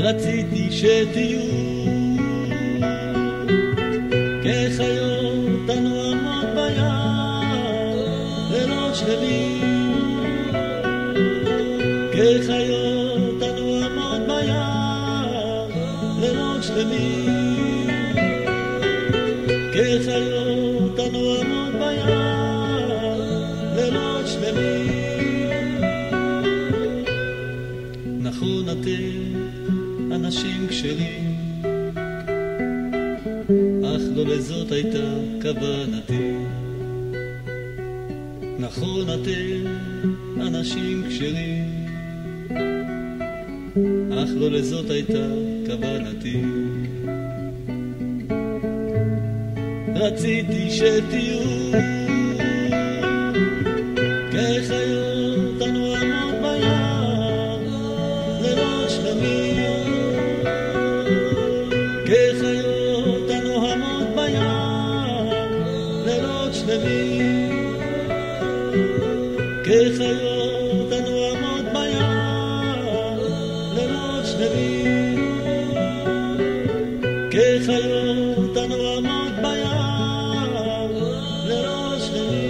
רציתי שתהיו כחיות הנועמות ביער לילות שלמים, כחיות הנועמות ביער לילות שלמים, כחיות הנועמות ביער לילות שלמים. נכון אתם אנשים כשרים, אך לא לזאת הייתה כוונתי. נכון אתם אנשים כשרים, אך לא לזאת הייתה כוונתי. רציתי שתהיו כחיות הנועמות ביער לילות שלמים, כחיות הנועמות ביער לילות שלמים, כחיות הנועמות ביער לילות שלמים, כחיות הנועמות ביער לילות שלמים.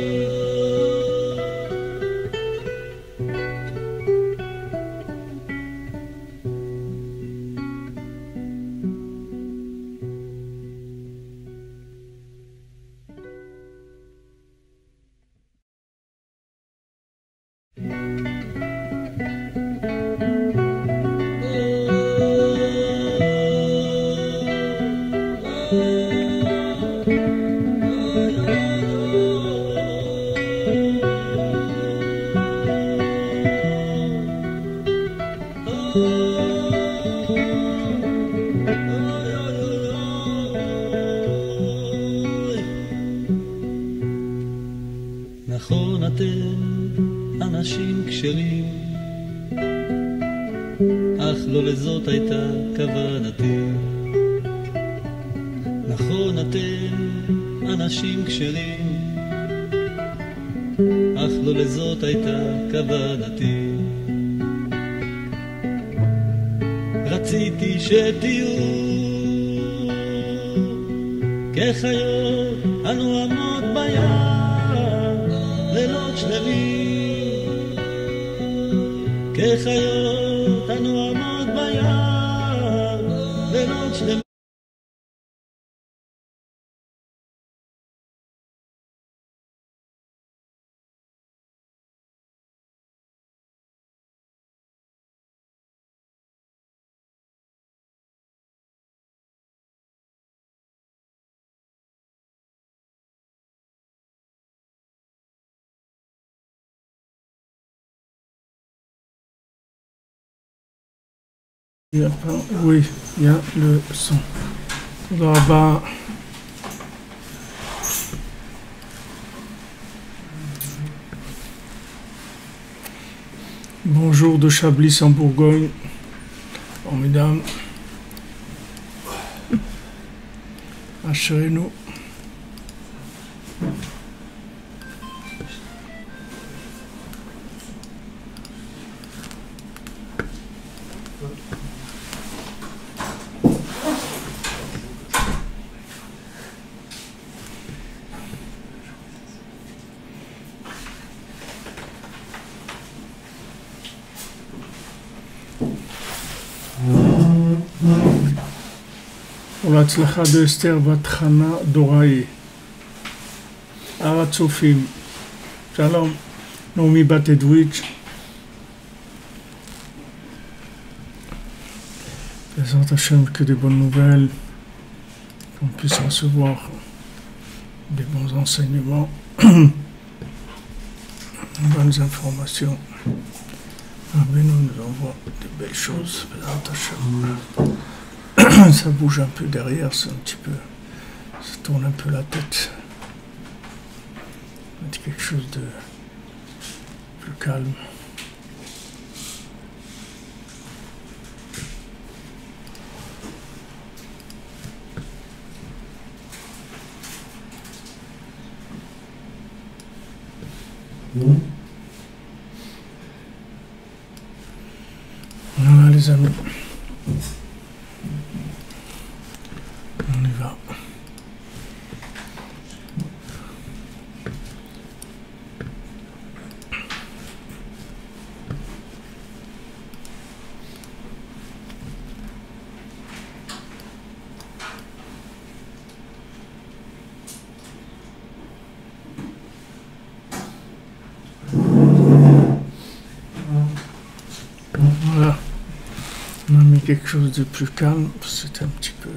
נכון אתם אנשים כשרים, אך לא לזאת הייתה כוונתי. נכון אתם אנשים כשרים, אך לא לזאת הייתה כוונתי. רציתי שתהיו כחיות הנועמות ביער לילות שלמים, כחיות הנועמות ביער לילות שלמים. Il y a pas... Oui, il y a le son. Là-bas. Bonjour de Chablis en Bourgogne. Bon, mesdames. Assurez-nous. ולהצלחה אסתר בת חנה דוראי. הר הצופים. שלום. נעמי בת אדוויץ'. בעזרת השם, que des bonnes nouvelles, qu'on puisse recevoir des bons enseignements, bonnes informations. Rabbeinu nous envoie de belles choses. בעזרת השם. Ça bouge un peu derrière, c'est un petit peu, ça tourne un peu la tête. C'est quelque chose de plus calme. Voilà les amis. quelque chose de plus calme, c'est un petit peu...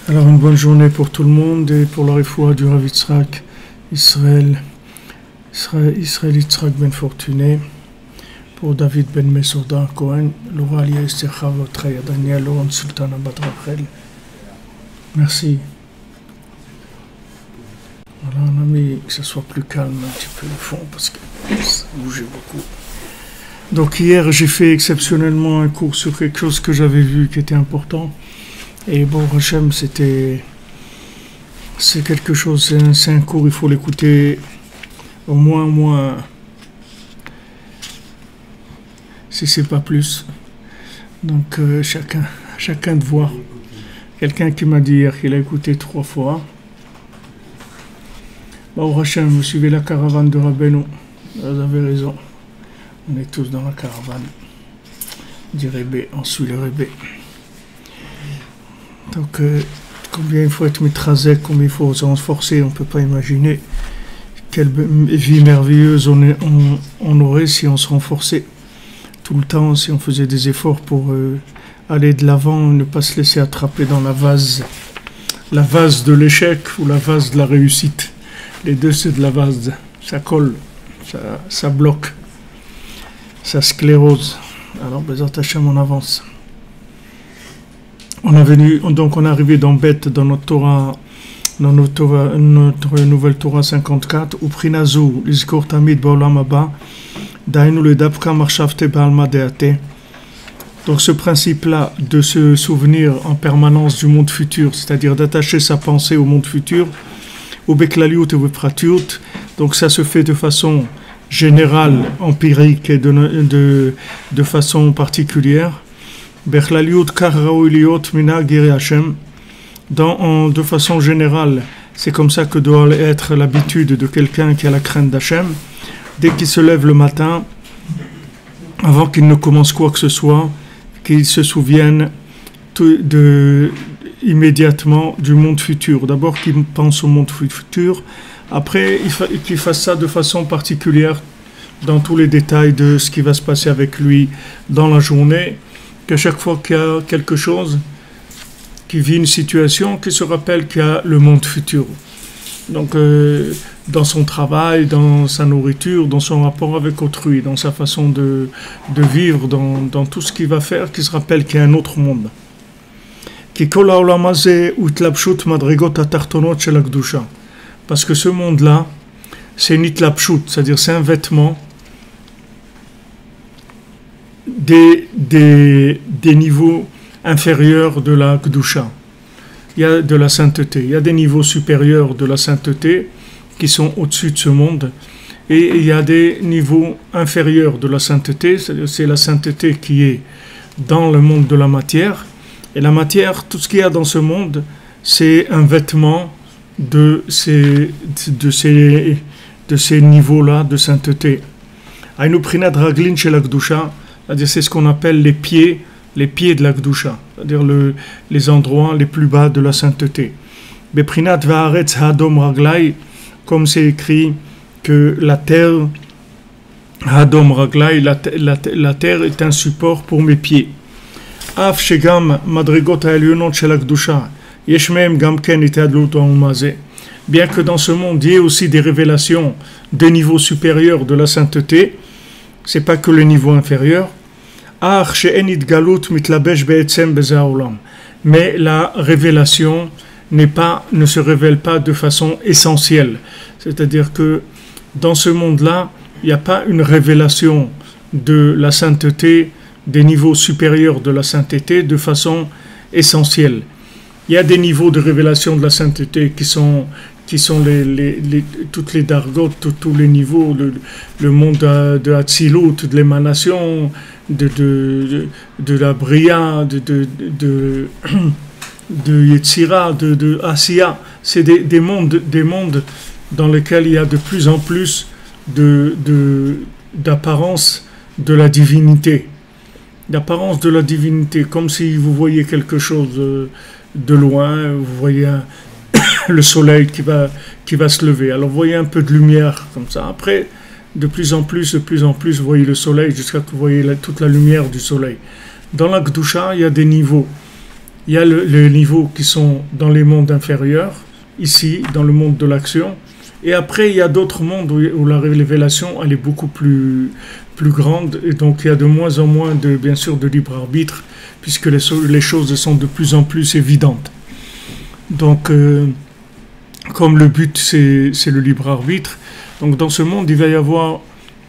Alors une bonne journée pour tout le monde et pour la réfoua du Rav Yitzhak Israël Yitzhak Ben Fortuné, pour David Ben Mesouda Cohen, Laura Alia Esther Chavotraya Daniel Laurent Sultana Bat Rachel. Merci. Voilà, on a mis que ce soit plus calme un petit peu le fond parce que ça bougeait beaucoup. Donc hier j'ai fait exceptionnellement un cours sur quelque chose que j'avais vu qui était important. Et bon, Hachem, c'est quelque chose, c'est un cours, il faut l'écouter au moins, si c'est pas plus. Donc chacun de voir. Quelqu'un qui m'a dit hier qu'il a écouté 3 fois. Bon, Hachem, vous suivez la caravane de Rabbeinu. Vous avez raison. On est tous dans la caravane du Rebbe, on suit le Rebbe. Donc, combien il faut être mitrasé, combien il faut se renforcer, on ne peut pas imaginer quelle vie merveilleuse on aurait si on se renforçait tout le temps, si on faisait des efforts pour aller de l'avant, ne pas se laisser attraper dans la vase de l'échec ou la vase de la réussite. Les deux, c'est de la vase, ça colle, ça bloque, ça sclérose. Alors, Bezat Hashem, on avance. On est arrivé dans Beth, dans notre Torah, notre nouvelle Torah 54, ou Prinazu, l'Izkor Tamid Ba'olam Haba, Dainu le Dabka Marshavte Ba'alma Deate. Donc ce principe-là de se souvenir en permanence du monde futur, c'est-à-dire d'attacher sa pensée au monde futur, ou Beklaliut et Bepratut, donc ça se fait de façon générale, empirique et de façon particulière. De façon générale, c'est comme ça que doit être l'habitude de quelqu'un qui a la crainte d'Hachem. Dès qu'il se lève le matin, avant qu'il ne commence quoi que ce soit, qu'il se souvienne immédiatement du monde futur. D'abord qu'il pense au monde futur, après qu'il fasse ça de façon particulière dans tous les détails de ce qui va se passer avec lui dans la journée. Qu'à chaque fois qu'il y a quelque chose, qu'il vit une situation, qu'il se rappelle qu'il y a le monde futur. Donc, dans son travail, dans sa nourriture, dans son rapport avec autrui, dans sa façon de vivre, dans tout ce qu'il va faire, qu'il se rappelle qu'il y a un autre monde. Parce que ce monde-là, c'est une itlapshut, c'est-à-dire c'est un vêtement des niveaux inférieurs de la Kedusha. Il y a de la sainteté. Il y a des niveaux supérieurs de la sainteté qui sont au-dessus de ce monde. Et il y a des niveaux inférieurs de la sainteté, c'est-à-dire c'est la sainteté qui est dans le monde de la matière. Et la matière, tout ce qu'il y a dans ce monde, c'est un vêtement de ces niveaux-là de sainteté. Aïnou prinat raglin chez la Kedusha, c'est-à-dire c'est ce qu'on appelle les pieds de la Kedusha, c'est-à-dire les endroits les plus bas de la sainteté. Beprinat va'aretz hadom raglai, comme c'est écrit que la terre, hadom raglai, la terre est un support pour mes pieds. Af shegam madrigot ha'elyonot shel Kedusha, yesh mehem gam ken itadlut ha'umazeh. Bien que dans ce monde, il y ait aussi des révélations de niveaux supérieurs de la sainteté, c'est pas que le niveau inférieur. Mais la révélation ne se révèle pas de façon essentielle. C'est-à-dire que dans ce monde-là, il n'y a pas une révélation de la sainteté, des niveaux supérieurs de la sainteté de façon essentielle. Il y a des niveaux de révélation de la sainteté qui sont toutes les dargot, tous les niveaux, le monde de Hatzilut, de l'émanation, de la Bria, de Yetzira, de Asiya. C'est des mondes dans lesquels il y a de plus en plus d'apparence de la divinité, l'apparence de la divinité, comme si vous voyez quelque chose de loin, vous voyez le soleil qui va se lever. Alors vous voyez un peu de lumière comme ça. Après, de plus en plus, vous voyez le soleil jusqu'à ce que vous voyez toute la lumière du soleil. Dans la Kedusha, il y a des niveaux. Il y a les niveaux qui sont dans les mondes inférieurs, ici, dans le monde de l'action. Et après, il y a d'autres mondes où la révélation, elle est beaucoup plus grande. Et donc, il y a de moins en moins, bien sûr, de libre arbitre, puisque les choses sont de plus en plus évidentes. Donc, comme le but, c'est le libre arbitre, donc dans ce monde, il va y avoir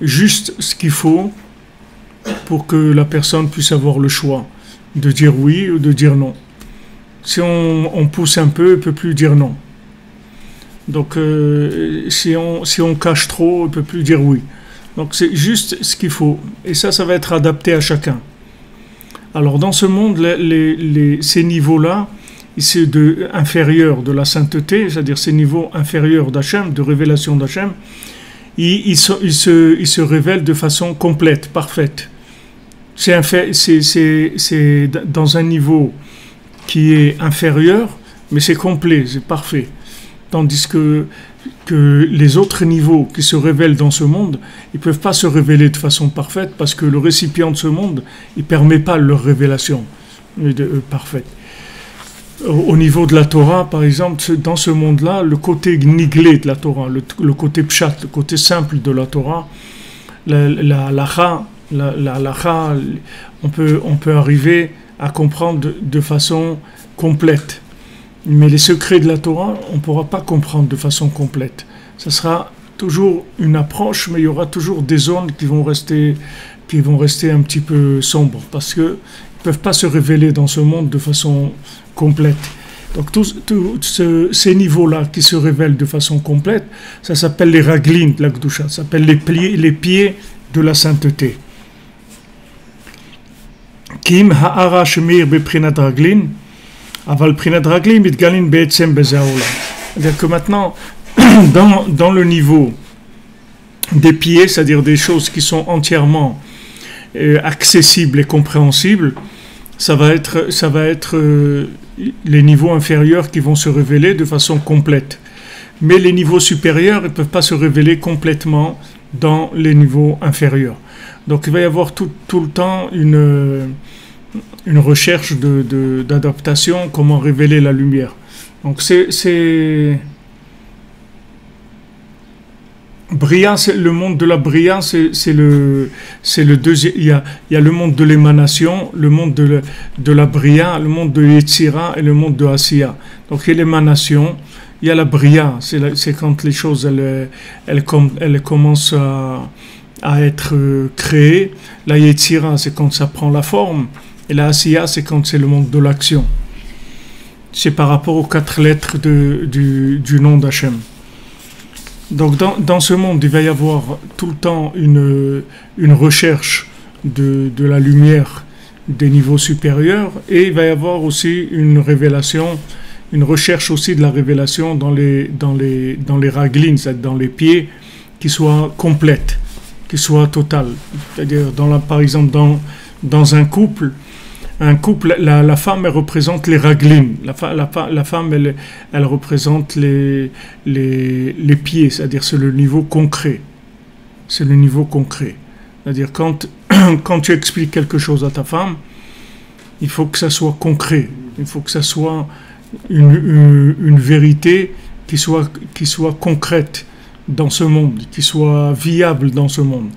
juste ce qu'il faut pour que la personne puisse avoir le choix de dire oui ou de dire non. Si on pousse un peu, il ne peut plus dire non. Donc, si on cache trop, il ne peut plus dire oui. Donc, c'est juste ce qu'il faut. Et ça va être adapté à chacun. Alors, dans ce monde, ces niveaux-là, inférieurs de la sainteté, c'est-à-dire ces niveaux inférieurs d'Hachem, de révélation d'Hachem, ils se révèlent de façon complète, parfaite. C'est dans un niveau qui est inférieur, mais c'est complet, c'est parfait. Tandis que les autres niveaux qui se révèlent dans ce monde, ils ne peuvent pas se révéler de façon parfaite parce que le récipient de ce monde, il ne permet pas leur révélation parfaite. Au niveau de la Torah, par exemple, dans ce monde-là, le côté niglé de la Torah, le côté pshat, le côté simple de la Torah, la halacha, on peut arriver à comprendre de façon complète. Mais les secrets de la Torah, on ne pourra pas comprendre de façon complète. Ça sera toujours une approche, mais il y aura toujours des zones qui vont rester un petit peu sombres, parce qu'ils ne peuvent pas se révéler dans ce monde de façon complète. Donc tous ces niveaux-là qui se révèlent de façon complète, ça s'appelle les raglin de la Kedusha, ça s'appelle les pieds de la sainteté. Kim ha'ara shemir beprinat raglin, aval prinat raglin mitgalin be'etzem bezaola. C'est-à-dire que maintenant, dans le niveau des pieds, c'est-à-dire des choses qui sont entièrement accessibles et compréhensibles, ça va être les niveaux inférieurs qui vont se révéler de façon complète. Mais les niveaux supérieurs ne peuvent pas se révéler complètement dans les niveaux inférieurs. Donc il va y avoir tout le temps une recherche d'adaptation, comment révéler la lumière. Donc Bria, le monde de la Bria, c'est le deuxième. Il y a le monde de l'émanation, le monde de la Bria, le monde de Yetzira et le monde de Asiya. Donc il y a l'émanation, il y a la Bria, c'est quand les choses elles commencent à être créées. La Yetzira, c'est quand ça prend la forme, et la Asiya, c'est quand c'est le monde de l'action. C'est par rapport aux 4 lettres du nom d'Hachem. Donc dans ce monde, il va y avoir tout le temps une recherche de la lumière des niveaux supérieurs, et il va y avoir aussi une révélation, une recherche aussi de la révélation dans les raglines, c'est-à-dire dans les pieds, qui soit complète, qui soit totale. C'est-à-dire, par exemple, dans un couple, la femme, elle représente les raglines. La femme, elle représente les pieds, c'est-à-dire c'est le niveau concret. C'est le niveau concret. C'est-à-dire quand tu expliques quelque chose à ta femme, il faut que ça soit concret. Il faut que ça soit une vérité qui soit concrète dans ce monde, qui soit viable dans ce monde.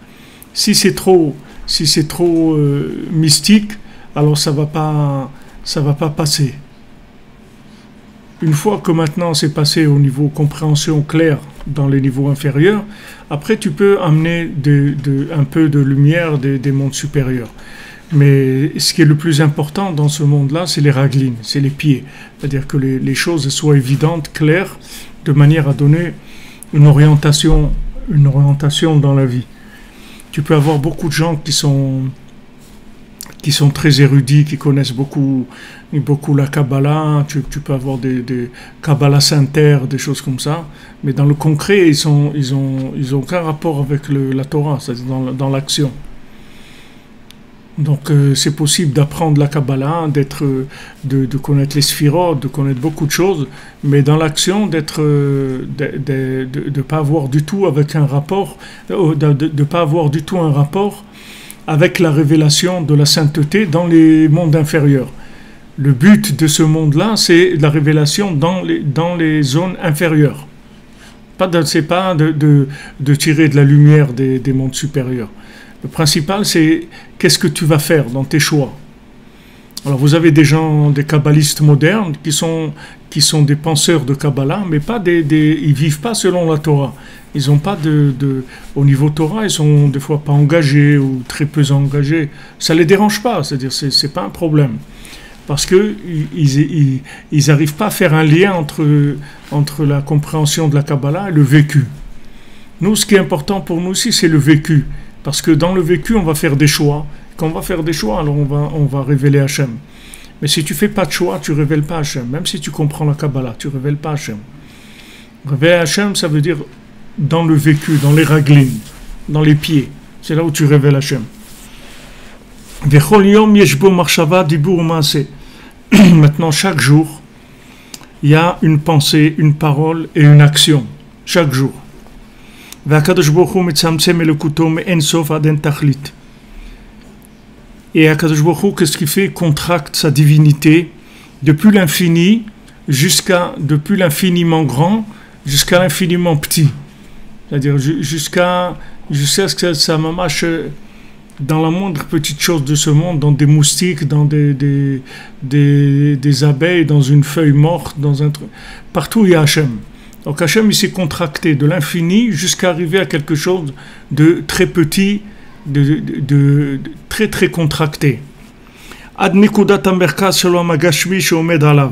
Si c'est trop mystique, alors ça va pas passer. Une fois que maintenant c'est passé au niveau compréhension claire dans les niveaux inférieurs, après tu peux amener un peu de lumière des mondes supérieurs. Mais ce qui est le plus important dans ce monde-là, c'est les raglines, c'est les pieds. C'est-à-dire que les choses soient évidentes, claires, de manière à donner une orientation dans la vie. Tu peux avoir beaucoup de gens qui sont très érudits, qui connaissent beaucoup la Kabbalah, tu peux avoir des Kabbalah Center, des choses comme ça, mais dans le concret, ils ont aucun rapport avec la Torah, c'est-à-dire dans l'action. Donc c'est possible d'apprendre la Kabbalah, de connaître les sphirotes, de connaître beaucoup de choses, mais dans l'action de pas avoir du tout avec un rapport, de pas avoir du tout un rapport avec la révélation de la sainteté dans les mondes inférieurs. Le but de ce monde-là, c'est la révélation dans les zones inférieures. C'est pas de tirer de la lumière des mondes supérieurs. Le principal, c'est qu'est-ce que tu vas faire dans tes choix. Alors vous avez des kabbalistes modernes qui sont des penseurs de Kabbalah, mais ils vivent pas selon la Torah. Ils ont pas au niveau Torah, ils sont des fois pas engagés ou très peu engagés. Ça les dérange pas, c'est-à-dire c'est pas un problème. Parce que ils arrivent pas à faire un lien entre la compréhension de la Kabbalah et le vécu. Nous, ce qui est important pour nous aussi, c'est le vécu. Parce que dans le vécu, on va faire des choix. Quand on va faire des choix, alors on va révéler Hachem. Mais si tu fais pas de choix, tu révèles pas Hachem. Même si tu comprends la Kabbalah, tu révèles pas Hachem. Révéler Hachem, ça veut dire dans le vécu, dans les raglines, dans les pieds. C'est là où tu révèles Hachem. Maintenant, chaque jour, il y a une pensée, une parole et une action. Chaque jour. Et Akadosh Baruch Hu, qu'est-ce qu'il fait? Il contracte sa divinité depuis l'infini depuis l'infiniment grand jusqu'à l'infiniment petit. C'est-à-dire jusqu'à ce que ça mamache dans la moindre petite chose de ce monde, dans des moustiques, dans des abeilles, dans une feuille morte, dans un truc. Partout il y a Hachem. Donc Hachem, il s'est contracté de l'infini jusqu'à arriver à quelque chose de très petit, de très très contracté. Ad nikudat hamerkaz shelo hamagashmi sheomed alav,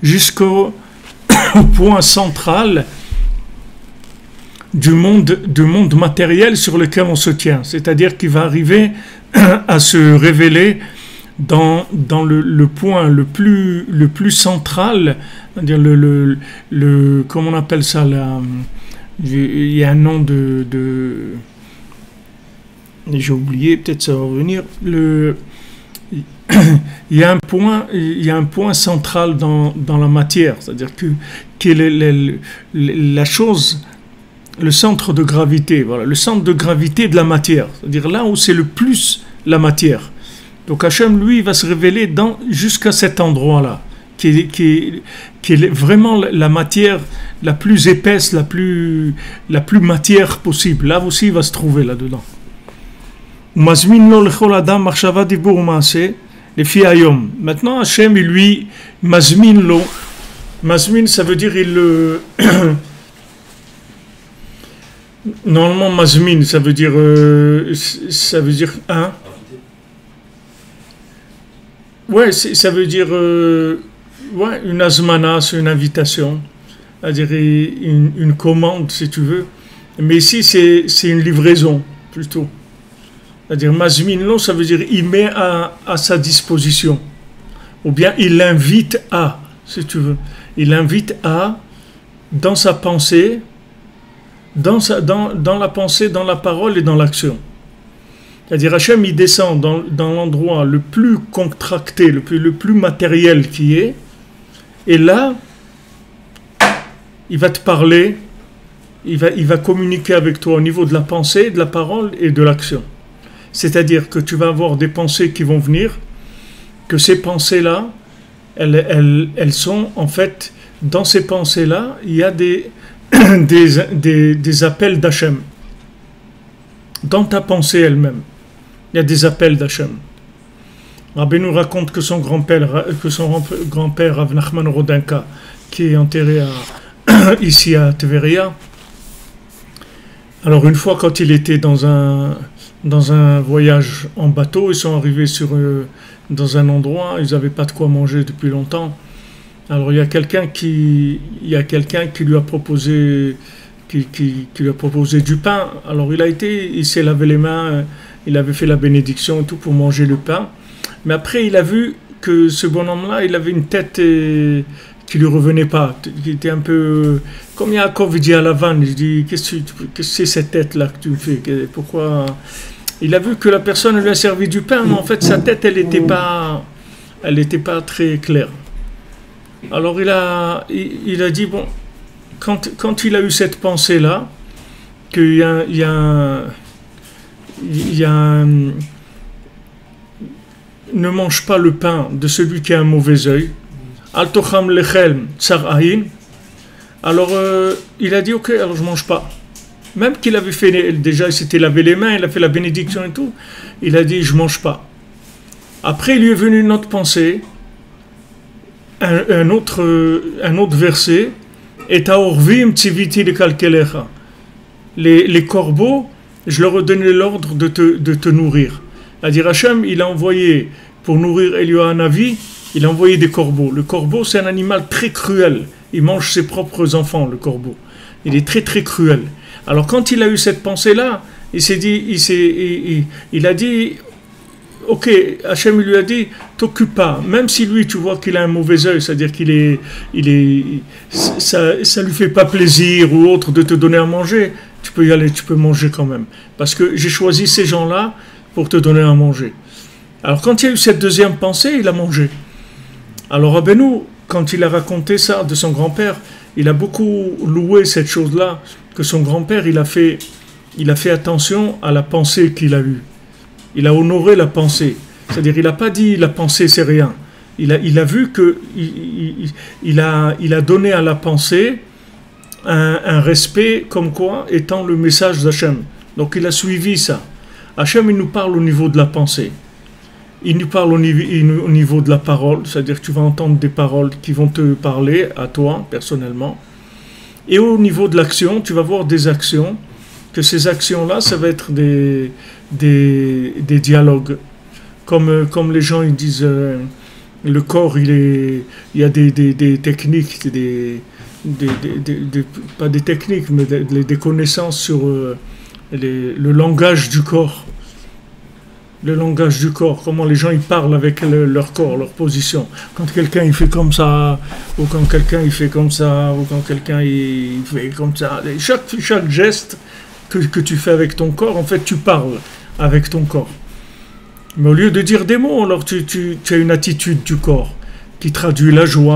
jusqu'au point central du monde matériel sur lequel on se tient. C'est-à-dire qu'il va arriver à se révéler dans le point le plus central, c'est-à-dire comment on appelle ça là, il y a un nom j'ai oublié, peut-être ça va revenir, il y a un point central dans la matière, c'est-à-dire que la chose, le centre de gravité, voilà, le centre de gravité de la matière, c'est-à-dire là où c'est le plus la matière. Donc Hachem, lui, il va se révéler jusqu'à cet endroit-là, qui est vraiment la matière la plus épaisse, la plus matière possible. Là aussi, il va se trouver là-dedans. Maintenant, Hachem, il lui, mazmin lo. Mazmin, ça veut dire il le... Normalement, mazmin, ça veut dire un. Ouais, ça veut dire une azmana, c'est une invitation, c'est-à-dire une commande, si tu veux. Mais ici, c'est une livraison, plutôt. C'est-à-dire, mazmin lo, ça veut dire il met à sa disposition. Ou bien il l'invite à, si tu veux. Il l'invite à, dans sa pensée, dans la pensée, dans la parole et dans l'action. C'est-à-dire Hachem, il descend dans l'endroit le plus contracté, le plus matériel qui est, et là, il va te parler, il va communiquer avec toi au niveau de la pensée, de la parole et de l'action. C'est-à-dire que tu vas avoir des pensées qui vont venir, que ces pensées-là, elles sont en fait, dans ces pensées-là, il y a des appels d'Hachem. Dans ta pensée elle-même, il y a des appels d'Hachem. Rabbi nous raconte que son grand-père Rav Nachman Rodenka, qui est enterré ici à Tveria, alors une fois quand il était dans un voyage en bateau, ils sont arrivés dans un endroit, ils n'avaient pas de quoi manger depuis longtemps. Alors il y a quelqu'un qui lui a proposé du pain. Alors il s'est lavé les mains, il avait fait la bénédiction et tout pour manger le pain. Mais après il a vu que ce bonhomme-là, il avait une tête qui lui revenait pas, qui était un peu comme Yaakov dit à Lavan. Je dis qu'est-ce que c'est cette tête-là que tu me fais? Pourquoi? il a vu que la personne lui a servi du pain, mais en fait sa tête elle n'était pas très claire. Alors il a dit bon, quand il a eu cette pensée là, qu'il y a ne mange pas le pain de celui qui a un mauvais œil. Al tocham lechelm tsar ahin. Alors il a dit ok, alors je mange pas. Même qu'il avait fait déjà, il s'était lavé les mains, il a fait la bénédiction et tout. Il a dit je mange pas. Après il lui est venu une autre pensée, un autre verset. Et taorvim tziviti de kalkelecha. Les corbeaux, je leur ai donné l'ordre de te nourrir. C'est-à-dire Hachem, il a envoyé, pour nourrir Eliyahu, il a envoyé des corbeaux. Le corbeau, c'est un animal très cruel. Il mange ses propres enfants, le corbeau. Il est très très cruel. Alors quand il a eu cette pensée-là, il s'est dit, il a dit, ok, Hachem lui a dit, t'occupe pas. Même si lui, tu vois qu'il a un mauvais œil, c'est-à-dire ça lui fait pas plaisir ou autre de te donner à manger, tu peux y aller, tu peux manger quand même. Parce que j'ai choisi ces gens-là pour te donner à manger. Alors quand il y a eu cette deuxième pensée, il a mangé. Alors Rabbeinu, quand il a raconté ça de son grand-père, il a beaucoup loué cette chose-là, que son grand-père, il a fait attention à la pensée qu'il a eue. Il a honoré la pensée. C'est-à-dire, il n'a pas dit la pensée, c'est rien. Il a vu que il a donné à la pensée un respect comme quoi étant le message d'Hachem. Donc il a suivi ça. Hachem, il nous parle au niveau de la pensée. Il nous parle au niveau de la parole, c'est-à-dire que tu vas entendre des paroles qui vont te parler à toi, personnellement. Et au niveau de l'action, tu vas voir des actions, que ces actions-là, ça va être des dialogues. Comme les gens ils disent, le corps, il y a des techniques, pas des techniques, mais des connaissances sur le langage du corps. Le langage du corps, comment les gens ils parlent avec leur corps, leur position. Quand quelqu'un il fait comme ça, ou quand quelqu'un il fait comme ça, ou quand quelqu'un il fait comme ça. Chaque geste que tu fais avec ton corps, en fait tu parles avec ton corps. Mais au lieu de dire des mots, alors tu as une attitude du corps qui traduit la joie,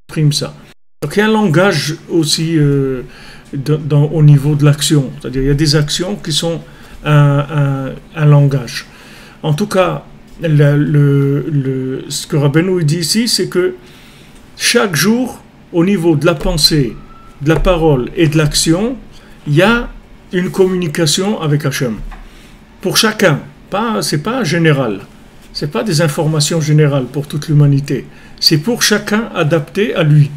exprime ça. Donc il y a un langage aussi au niveau de l'action. C'est-à-dire il y a des actions qui sont un langage. En tout cas, ce que Rabbeinu dit ici, c'est que chaque jour, au niveau de la pensée, de la parole et de l'action, il y a une communication avec Hachem. Pour chacun. C'est pas général. C'est pas des informations générales pour toute l'humanité. C'est pour chacun adapté à lui.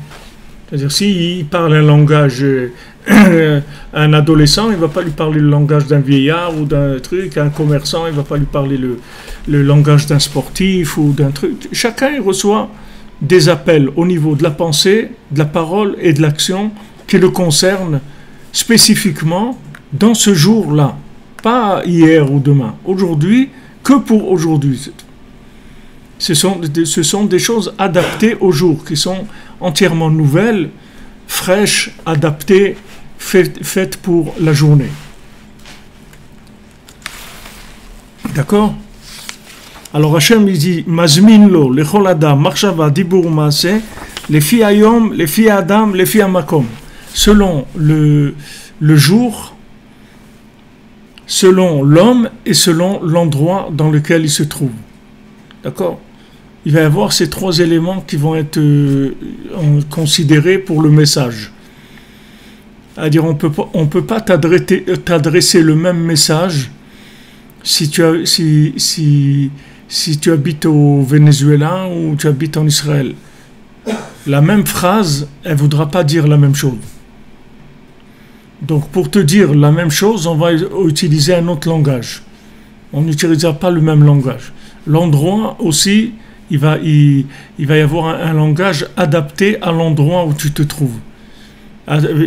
C'est-à-dire, s'il parle un langage, un adolescent, il ne va pas lui parler le langage d'un vieillard ou d'un truc, un commerçant, il ne va pas lui parler le langage d'un sportif ou d'un truc. Chacun il reçoit des appels au niveau de la pensée, de la parole et de l'action qui le concernent spécifiquement dans ce jour-là. Pas hier ou demain. Aujourd'hui, que pour aujourd'hui. Ce sont des choses adaptées au jour, qui sont entièrement nouvelles, fraîches, adaptées, faites pour la journée. D'accord? Alors Hachem il dit Mazmin lo lechol adam machshava dibur maaseh lefi hayom lefi adam lefi hamakom, selon le jour, selon l'homme et selon l'endroit dans lequel il se trouve. D'accord? Il va y avoir ces trois éléments qui vont être considérés pour le message. C'est-à-dire, on peut pas t'adresser le même message si tu habites au Venezuela ou tu habites en Israël. La même phrase, elle ne voudra pas dire la même chose. Donc, pour te dire la même chose, on va utiliser un autre langage. On n'utilisera pas le même langage. L'endroit aussi, il va y avoir un langage adapté à l'endroit où tu te trouves.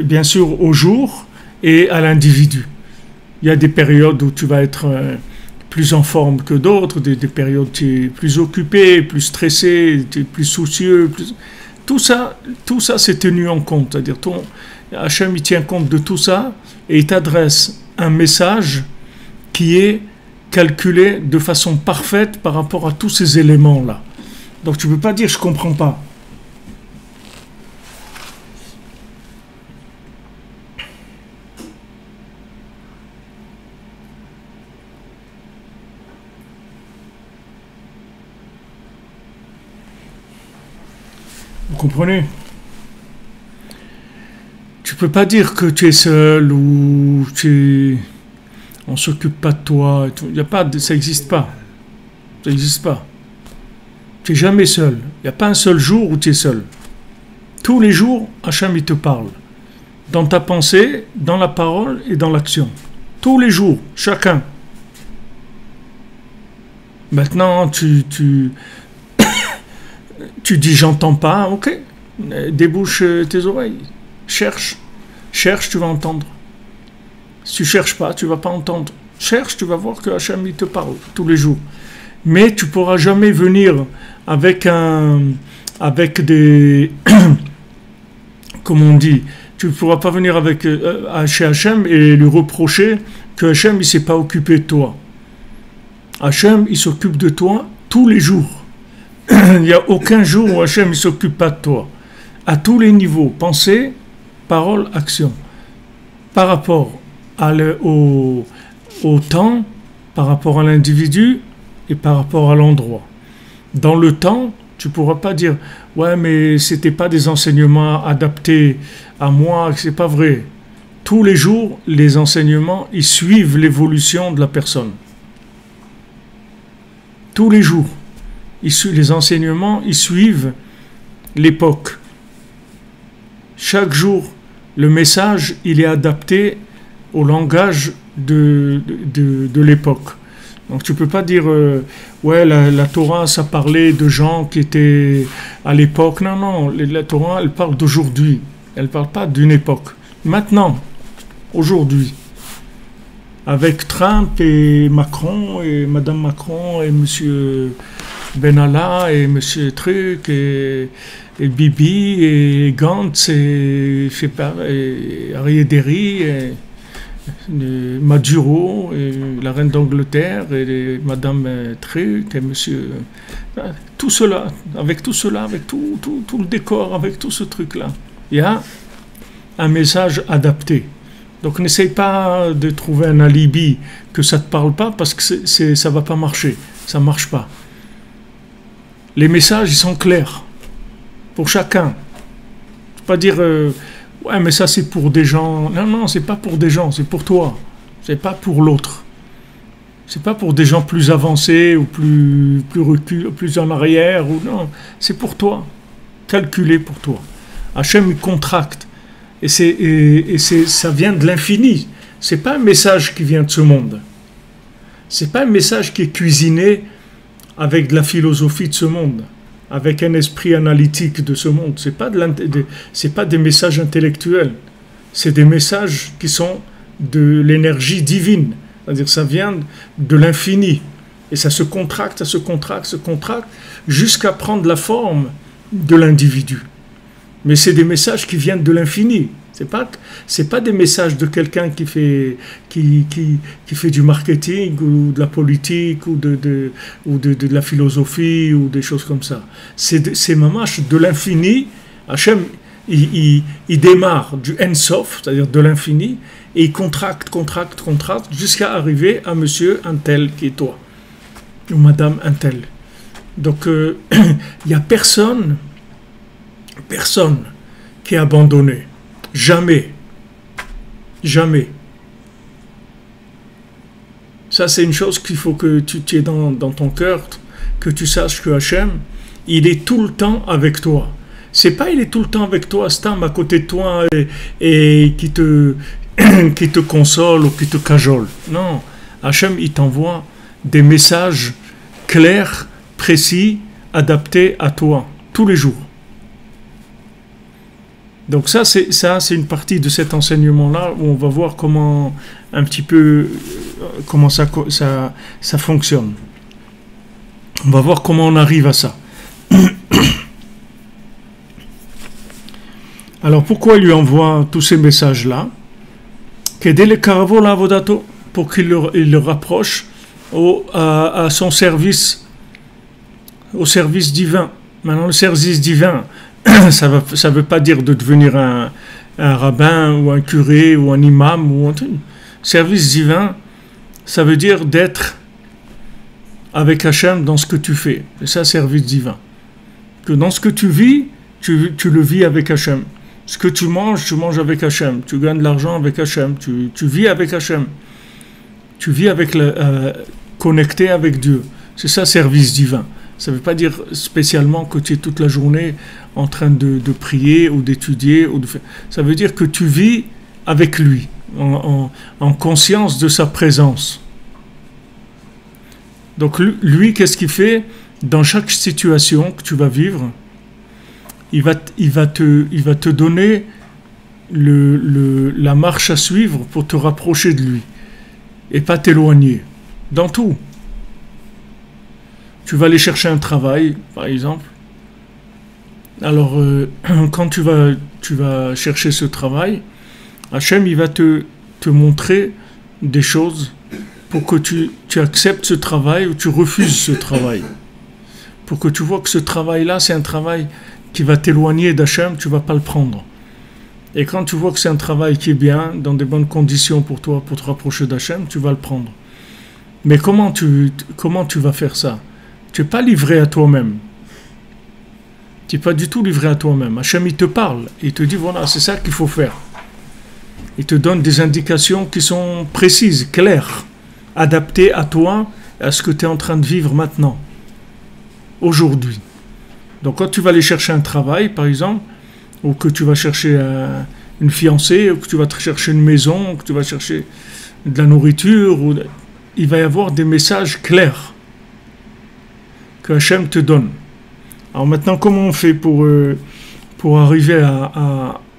Bien sûr, au jour et à l'individu. Il y a des périodes où tu vas être plus en forme que d'autres, des périodes où tu es plus occupé, plus stressé, tu es plus soucieux. Tout ça c'est tenu en compte. C'est-à-dire, Hachem, il tient compte de tout ça et il t'adresse un message qui est calculé de façon parfaite par rapport à tous ces éléments-là. Donc tu ne peux pas dire je ne comprends pas. Vous comprenez? Tu peux pas dire que tu es seul ou on s'occupe pas de toi. Y a pas, ça n'existe pas. Ça n'existe pas. Tu n'es jamais seul. Il n'y a pas un seul jour où tu es seul. Tous les jours, Hachem il te parle. Dans ta pensée, dans la parole et dans l'action. Tous les jours, chacun. Maintenant, tu dis j'entends pas, ok. Débouche tes oreilles. Cherche, tu vas entendre. Si tu cherches pas, tu vas pas entendre. Cherche, tu vas voir que Hachem il te parle tous les jours. Mais tu pourras jamais venir avec des comme on dit, tu ne pourras pas venir chez Hachem et lui reprocher que Hachem il s'est pas occupé de toi. Hachem il s'occupe de toi tous les jours. Il n'y a aucun jour où Hachem ne s'occupe pas de toi. À tous les niveaux, pensée, parole, action. Par rapport au temps, par rapport à l'individu et par rapport à l'endroit. Dans le temps, tu ne pourras pas dire « Ouais, mais ce n'était pas des enseignements adaptés à moi, c'est pas vrai. » Tous les jours, les enseignements, ils suivent l'évolution de la personne. Tous les jours. Les enseignements, ils suivent l'époque. Chaque jour, le message, il est adapté au langage de l'époque. Donc tu ne peux pas dire, ouais, la Torah, ça parlait de gens qui étaient à l'époque. Non, la Torah, elle parle d'aujourd'hui. Elle ne parle pas d'une époque. Maintenant, aujourd'hui. Avec Trump et Macron et Madame Macron et Monsieur Benalla et Monsieur Truc et Bibi et Gantz et Ariel Derry et Maduro et la reine d'Angleterre et Madame Truc et Monsieur tout cela, avec tout le décor, avec tout ce truc-là, il y a un message adapté. Donc n'essaye pas de trouver un alibi que ça ne te parle pas parce que ça ne va pas marcher. Ça ne marche pas. Les messages, ils sont clairs. Pour chacun. Tu ne peux pas dire ouais, mais ça c'est pour des gens. Non, c'est pas pour des gens, c'est pour toi. C'est pas pour l'autre. C'est pas pour des gens plus avancés ou plus recul, plus en arrière. Non, c'est pour toi. Calculé pour toi. Hachem, il contracte. Et ça vient de l'infini. C'est pas un message qui vient de ce monde. C'est pas un message qui est cuisiné avec de la philosophie de ce monde, avec un esprit analytique de ce monde. C'est pas des messages intellectuels. C'est des messages qui sont de l'énergie divine. C'est-à-dire ça vient de l'infini. Et ça se contracte, jusqu'à prendre la forme de l'individu. Mais c'est des messages qui viennent de l'infini. C'est pas des messages de quelqu'un qui fait du marketing ou de la politique ou de la philosophie ou des choses comme ça. C'est mamash de l'infini. Hachem, il démarre du Ensof, c'est-à-dire de l'infini, et il contracte jusqu'à arriver à monsieur un tel qui est toi, ou madame un tel. Donc, il n'y a personne qui est abandonné. Jamais. Ça, c'est une chose qu'il faut que tu aies dans ton cœur, que tu saches que Hachem, il est tout le temps avec toi. C'est pas il est tout le temps avec toi, Stam, à côté de toi, et qui te console ou qui te cajole. Non. Hachem, il t'envoie des messages clairs, précis, adaptés à toi, tous les jours. Donc ça c'est une partie de cet enseignement-là où on va voir comment ça fonctionne. On va voir comment on arrive à ça. Alors pourquoi il lui envoie tous ces messages-là? Pour qu'il le rapproche à son service, au service divin. Maintenant, le service divin, ça veut pas dire de devenir un rabbin ou un curé ou un imam ou un truc. Service divin, ça veut dire d'être avec Hachem dans ce que tu fais. C'est ça, service divin. Que dans ce que tu vis, tu le vis avec Hachem. Ce que tu manges avec Hachem. Tu gagnes de l'argent avec Hachem. Tu vis avec Hachem. Tu vis avec connecté avec Dieu. C'est ça, service divin. Ça ne veut pas dire spécialement que tu es toute la journée en train de prier ou d'étudier. Ça veut dire que tu vis avec lui, en conscience de sa présence. Donc lui, qu'est-ce qu'il fait? Dans chaque situation que tu vas vivre, il va te donner la marche à suivre pour te rapprocher de lui et pas t'éloigner. Dans tout. Tu vas aller chercher un travail, par exemple. Alors, quand tu vas chercher ce travail, Hachem, il va te montrer des choses pour que tu acceptes ce travail ou tu refuses ce travail. Pour que tu vois que ce travail-là, c'est un travail qui va t'éloigner d'Hachem, tu ne vas pas le prendre. Et quand tu vois que c'est un travail qui est bien, dans des bonnes conditions pour toi, pour te rapprocher d'Hachem, tu vas le prendre. Mais comment tu vas faire ça? Tu n'es pas livré à toi-même. Tu n'es pas du tout livré à toi-même. Hachem, il te parle. Il te dit, voilà, c'est ça qu'il faut faire. Il te donne des indications qui sont précises, claires, adaptées à toi, à ce que tu es en train de vivre maintenant, aujourd'hui. Donc quand tu vas aller chercher un travail, par exemple, ou que tu vas chercher une fiancée, ou que tu vas te chercher une maison, ou que tu vas chercher de la nourriture, il va y avoir des messages clairs que Hachem te donne. Alors maintenant, comment on fait pour arriver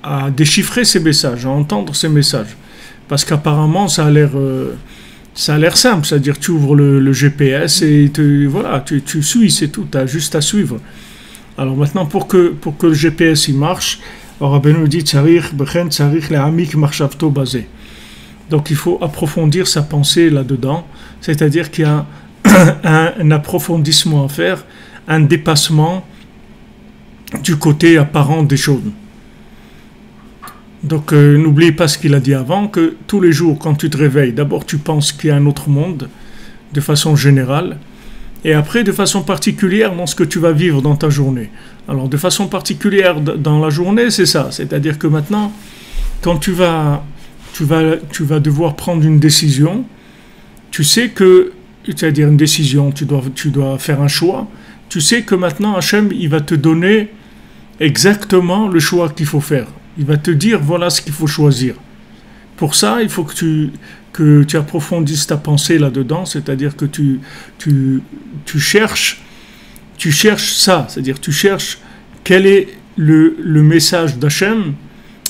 à déchiffrer ces messages, à entendre ces messages? Parce qu'apparemment, ça a l'air simple, c'est-à-dire tu ouvres le GPS et tu suis, c'est tout, tu as juste à suivre. Alors maintenant, pour que le GPS il marche, Rabbi nous dit donc il faut approfondir sa pensée là-dedans, c'est-à-dire qu'il y a un approfondissement à faire, un dépassement du côté apparent des choses. Donc n'oublie pas ce qu'il a dit avant, que tous les jours quand tu te réveilles, d'abord tu penses qu'il y a un autre monde, de façon générale, et après de façon particulière dans ce que tu vas vivre dans ta journée. Alors de façon particulière dans la journée, c'est ça, c'est-à-dire que maintenant, quand tu vas devoir prendre une décision, tu sais que, c'est-à-dire une décision, tu dois faire un choix, tu sais que maintenant Hachem, il va te donner exactement le choix qu'il faut faire. Il va te dire, voilà ce qu'il faut choisir. Pour ça, il faut que tu approfondisses ta pensée là-dedans, c'est-à-dire que tu cherches ça, c'est-à-dire tu cherches quel est le message d'Hachem.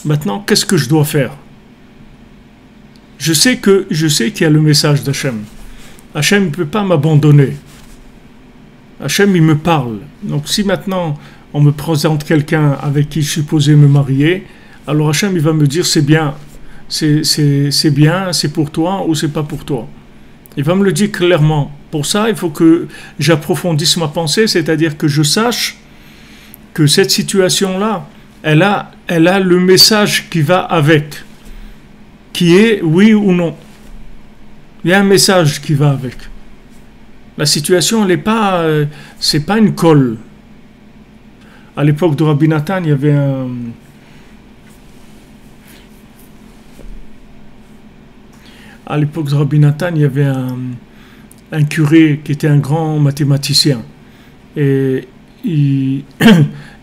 Maintenant, qu'est-ce que je dois faire? Je sais qu'il y a le message d'Hachem. Hachem ne peut pas m'abandonner. Hachem, il me parle. Donc si maintenant on me présente quelqu'un avec qui je suis supposé me marier, alors Hachem, il va me dire c'est bien, c'est pour toi ou c'est pas pour toi. Il va me le dire clairement. Pour ça, il faut que j'approfondisse ma pensée, c'est-à-dire que je sache que cette situation-là, elle a le message qui va avec, qui est oui ou non. Il y a un message qui va avec. La situation, elle n'est pas, c'est pas une colle. À l'époque de Rabbi Nathan, il y avait un curé qui était un grand mathématicien. Et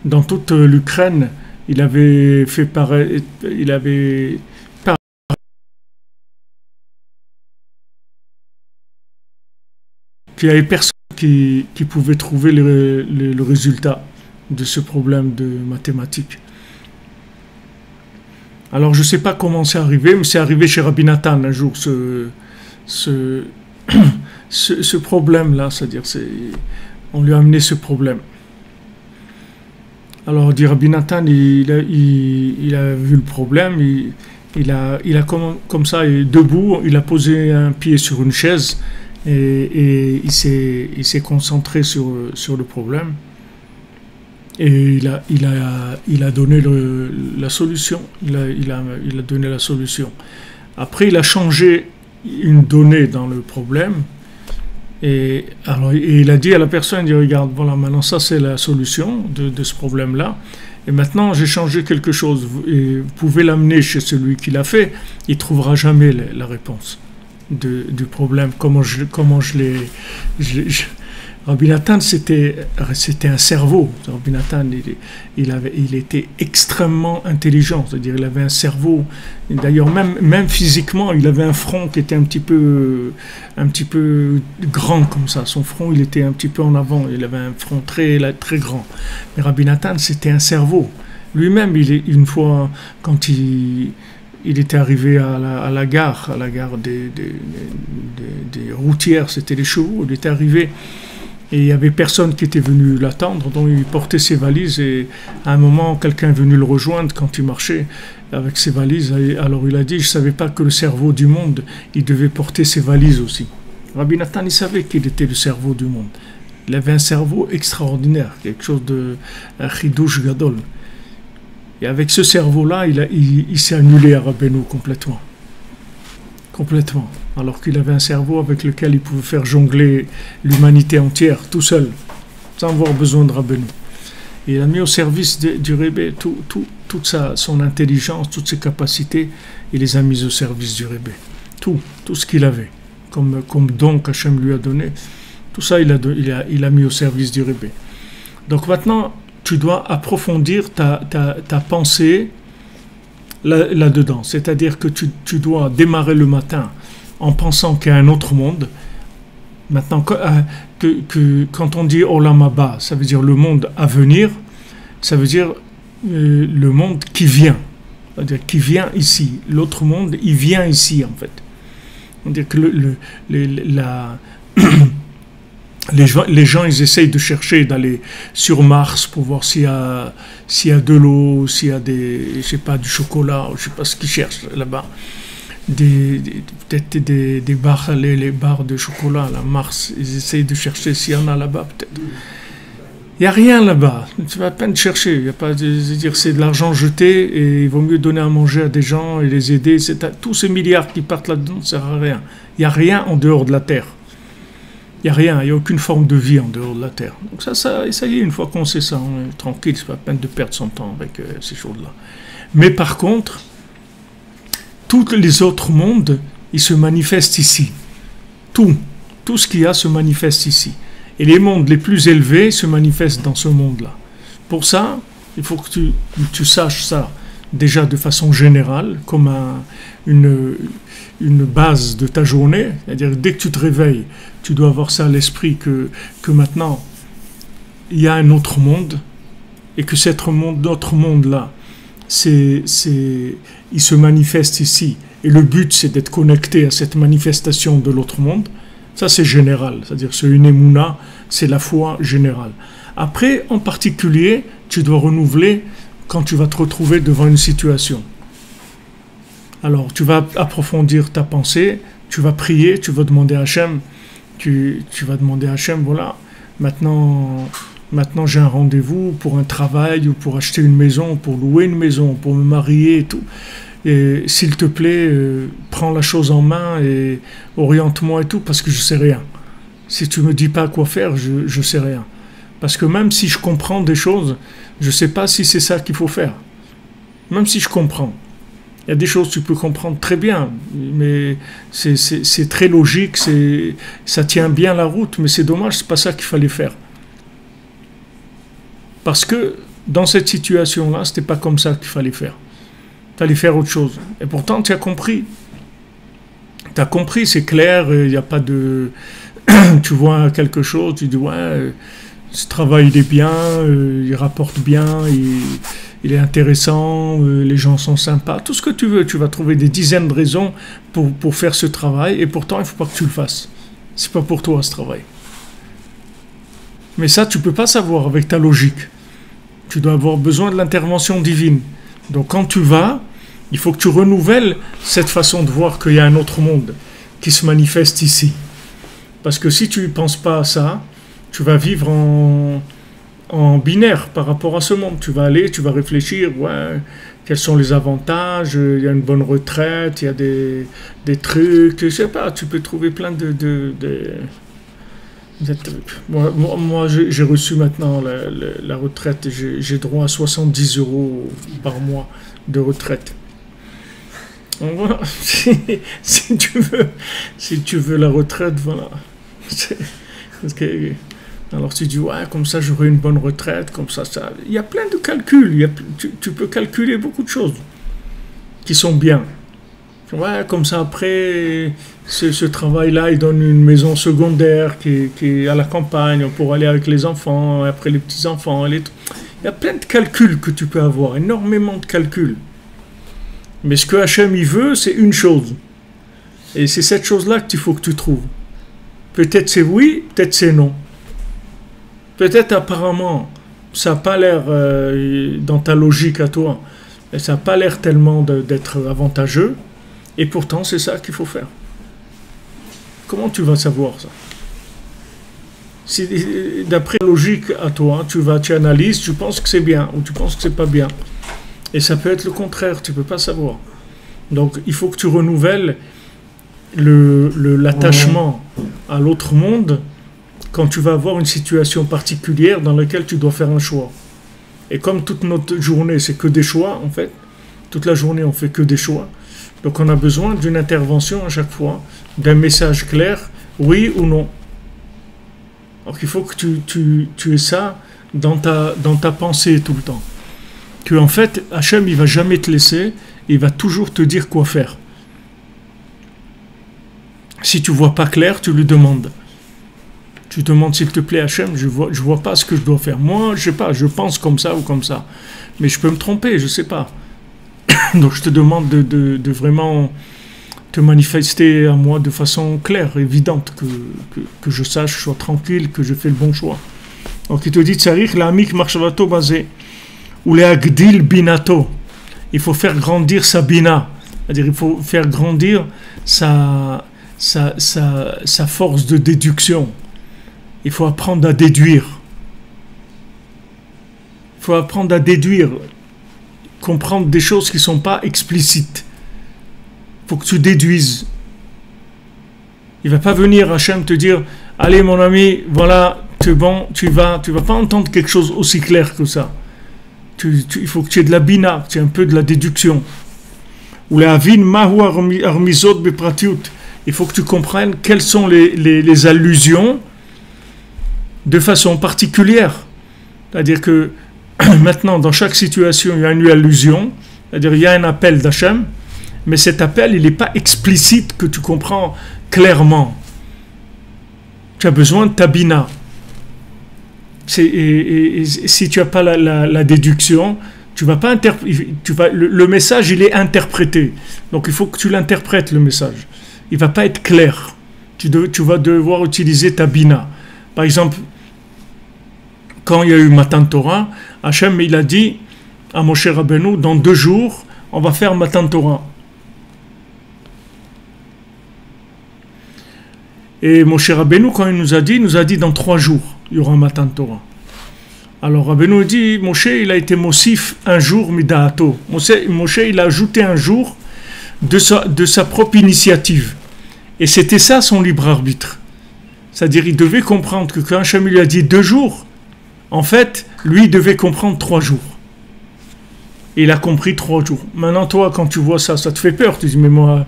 dans toute l'Ukraine, il avait fait pareil, qu'il n'y avait personne qui pouvait trouver le résultat de ce problème de mathématiques. Alors je ne sais pas comment c'est arrivé, mais c'est arrivé chez Rabbi Nathan un jour ce problème-là, c'est-à-dire on lui a amené ce problème. Alors, dit Rabbi Nathan, il a vu le problème, il a comme ça, debout, il a posé un pied sur une chaise et il s'est concentré sur le problème. Et il a donné la solution. Il a donné la solution. Après, il a changé une donnée dans le problème. Et il a dit à la personne, il dit, regarde, voilà, maintenant ça c'est la solution de ce problème-là. Et maintenant j'ai changé quelque chose. Et vous pouvez l'amener chez celui qui l'a fait. Il ne trouvera jamais la réponse du problème. Comment je l'ai... Rabbi Nathan, c'était un cerveau. Rabbi Nathan, il était extrêmement intelligent, c'est-à-dire il avait un cerveau. D'ailleurs, même physiquement, il avait un front qui était un petit peu grand comme ça. Son front, il était un petit peu en avant. Il avait un front très grand. Mais Rabbi Nathan, c'était un cerveau. Lui-même, une fois, quand il était arrivé à la gare des routières, c'était les chevaux. Il était arrivé. Et il n'y avait personne qui était venu l'attendre, donc il portait ses valises et à un moment, quelqu'un est venu le rejoindre quand il marchait avec ses valises. Et alors il a dit, je ne savais pas que le cerveau du monde, il devait porter ses valises aussi. Rabbi Nathan, il savait qu'il était le cerveau du monde. Il avait un cerveau extraordinaire, quelque chose un chidouche gadol. Et avec ce cerveau-là, il s'est annulé à Rabbeinu complètement. Complètement. Alors qu'il avait un cerveau avec lequel il pouvait faire jongler l'humanité entière, tout seul, sans avoir besoin de Rabbeinu. Et il a mis au service du Rebbe toute son intelligence, toutes ses capacités, il les a mis au service du Rebbe. Tout ce qu'il avait, comme don qu'Hachem lui a donné, tout ça il a mis au service du Rebbe. Donc maintenant, tu dois approfondir ta pensée là-dedans. C'est-à-dire que tu dois démarrer le matin en pensant qu'il y a un autre monde. Maintenant, quand on dit Olam Haba, ça veut dire le monde à venir, ça veut dire le monde qui vient. C'est-à-dire qui vient ici. L'autre monde, il vient ici, en fait. C'est-à-dire que les gens, ils essayent de chercher, d'aller sur Mars pour voir s'il y a de l'eau, s'il y a je sais pas, du chocolat, je sais pas ce qu'ils cherchent là-bas. Peut-être des barres, les barres de chocolat, là, Mars, ils essayent de chercher s'il y en a là-bas, peut-être. Il n'y a rien là-bas, tu vas à peine chercher, il y a pas c'est de l'argent jeté et il vaut mieux donner à manger à des gens et les aider. Tous ces milliards qui partent là-dedans ne servent à rien. Il n'y a rien en dehors de la Terre. Il n'y a rien, il n'y a aucune forme de vie en dehors de la Terre. Donc ça y est, une fois qu'on sait ça, on est tranquille, c'est pas la peine de perdre son temps avec ces choses-là. Mais par contre, tous les autres mondes, ils se manifestent ici. Tout ce qu'il y a se manifeste ici. Et les mondes les plus élevés se manifestent dans ce monde-là. Pour ça, il faut que tu saches ça déjà de façon générale, comme une base de ta journée. C'est-à-dire dès que tu te réveilles, tu dois avoir ça à l'esprit que maintenant, il y a un autre monde et que cet autre monde-là, il se manifeste ici. Et le but, c'est d'être connecté à cette manifestation de l'autre monde. Ça, c'est général. C'est-à-dire, c'est une émouna, c'est la foi générale. Après, en particulier, tu dois renouveler quand tu vas te retrouver devant une situation. Alors, tu vas approfondir ta pensée, tu vas prier, tu vas demander à Hachem, tu vas demander à Hachem, voilà, maintenant j'ai un rendez-vous pour un travail ou pour acheter une maison, pour louer une maison, pour me marier et tout. Et s'il te plaît, prends la chose en main et oriente-moi et tout, parce que je sais rien. Si tu me dis pas quoi faire, je sais rien. Parce que même si je comprends des choses, je sais pas si c'est ça qu'il faut faire. Même si je comprends. Il y a des choses que tu peux comprendre très bien, mais c'est très logique, ça tient bien la route, mais c'est dommage, c'est pas ça qu'il fallait faire. Parce que dans cette situation-là, c'était pas comme ça qu'il fallait faire. Il fallait faire autre chose. Et pourtant, tu as compris. Tu as compris, c'est clair, il n'y a pas de... tu vois quelque chose, tu dis, ouais, ce travail, il est bien, il rapporte bien, il est intéressant, les gens sont sympas, tout ce que tu veux. Tu vas trouver des dizaines de raisons pour faire ce travail, et pourtant, il ne faut pas que tu le fasses. C'est pas pour toi, ce travail. Mais ça, tu ne peux pas savoir avec ta logique. tu dois avoir besoin de l'intervention divine. Donc quand tu vas, il faut que tu renouvelles cette façon de voir qu'il y a un autre monde qui se manifeste ici. Parce que si tu ne penses pas à ça, tu vas vivre en binaire par rapport à ce monde. Tu vas aller, tu vas réfléchir, ouais, quels sont les avantages, il y a une bonne retraite, il y a des trucs, je sais pas, tu peux trouver plein de trucs. Moi j'ai reçu maintenant la retraite, j'ai droit à 70 € par mois de retraite. Donc voilà, si tu veux la retraite, voilà. Parce que, alors tu dis, ouais, comme ça j'aurai une bonne retraite, comme ça. Il y a plein de calculs, tu peux calculer beaucoup de choses qui sont bien. Ouais, comme ça après, ce travail-là, il donne une maison secondaire qui est à la campagne, pour aller avec les enfants, après les petits-enfants. Il y a plein de calculs que tu peux avoir, énormément de calculs. Mais ce que Hachem il veut, c'est une chose. Et c'est cette chose-là qu'il faut que tu trouves. Peut-être c'est oui, peut-être c'est non. Peut-être apparemment, ça n'a pas l'air, dans ta logique à toi, ça n'a pas l'air tellement d'être avantageux, et pourtant c'est ça qu'il faut faire. Comment tu vas savoir ça? Si d'après la logique à toi, tu analyses, tu penses que c'est bien, ou tu penses que c'est pas bien. Et ça peut être le contraire, tu ne peux pas savoir. Donc il faut que tu renouvelles l'attachement à l'autre monde quand tu vas avoir une situation particulière dans laquelle tu dois faire un choix. Et comme toute notre journée, c'est que des choix, en fait, toute la journée, on fait que des choix. Donc on a besoin d'une intervention à chaque fois, d'un message clair, oui ou non. Donc il faut que tu aies ça dans ta pensée tout le temps. Que en fait, Hachem, il va jamais te laisser, il va toujours te dire quoi faire. Si tu vois pas clair, tu lui demandes. Tu demandes, s'il te plaît, Hachem, je vois pas ce que je dois faire. Moi, je sais pas, je pense comme ça ou comme ça. Mais je peux me tromper, je sais pas. Donc je te demande de vraiment te manifester à moi de façon claire, évidente, que je sache, je sois tranquille, que je fais le bon choix. Donc il te dit, Tsarich, l'amik marshavato basé, ou les agdil binato. Il faut faire grandir sa bina. C'est-à-dire, il faut faire grandir sa force de déduction. Il faut apprendre à déduire. Il faut apprendre à déduire, comprendre des choses qui ne sont pas explicites. Il faut que tu déduises. Il ne va pas venir Hachem te dire, allez mon ami, voilà, c'est bon, tu vas pas entendre quelque chose aussi clair que ça. Il faut que tu aies de la bina, tu aies un peu de la déduction. Ou la avin mahu armizot bepratiut. Il faut que tu comprennes quelles sont les allusions de façon particulière. C'est-à-dire que maintenant, dans chaque situation, il y a une allusion, c'est-à-dire il y a un appel d'Hachem, mais cet appel, il n'est pas explicite que tu comprends clairement. Tu as besoin de ta bina. Et si tu n'as pas la déduction, tu vas pas le message, il est interprété. Donc il faut que tu l'interprètes, le message. Il ne va pas être clair. Tu vas devoir utiliser ta bina. Par exemple, quand il y a eu Matan Torah, Hachem il a dit à Moshe Rabbeinu, dans 2 jours, on va faire Matan Torah. Et Moshe Rabbeinu, quand il nous a dit dans 3 jours, il y aura Matan Torah. Alors Rabbeinu dit, Moshe il a été Mosif un jour Midaato. Moshe il a ajouté un jour de sa propre initiative. Et c'était ça son libre arbitre. C'est-à-dire il devait comprendre que quand Hachem lui a dit 2 jours, en fait, lui, il devait comprendre 3 jours. Et il a compris 3 jours. Maintenant, toi, quand tu vois ça, ça te fait peur. Tu dis, mais moi,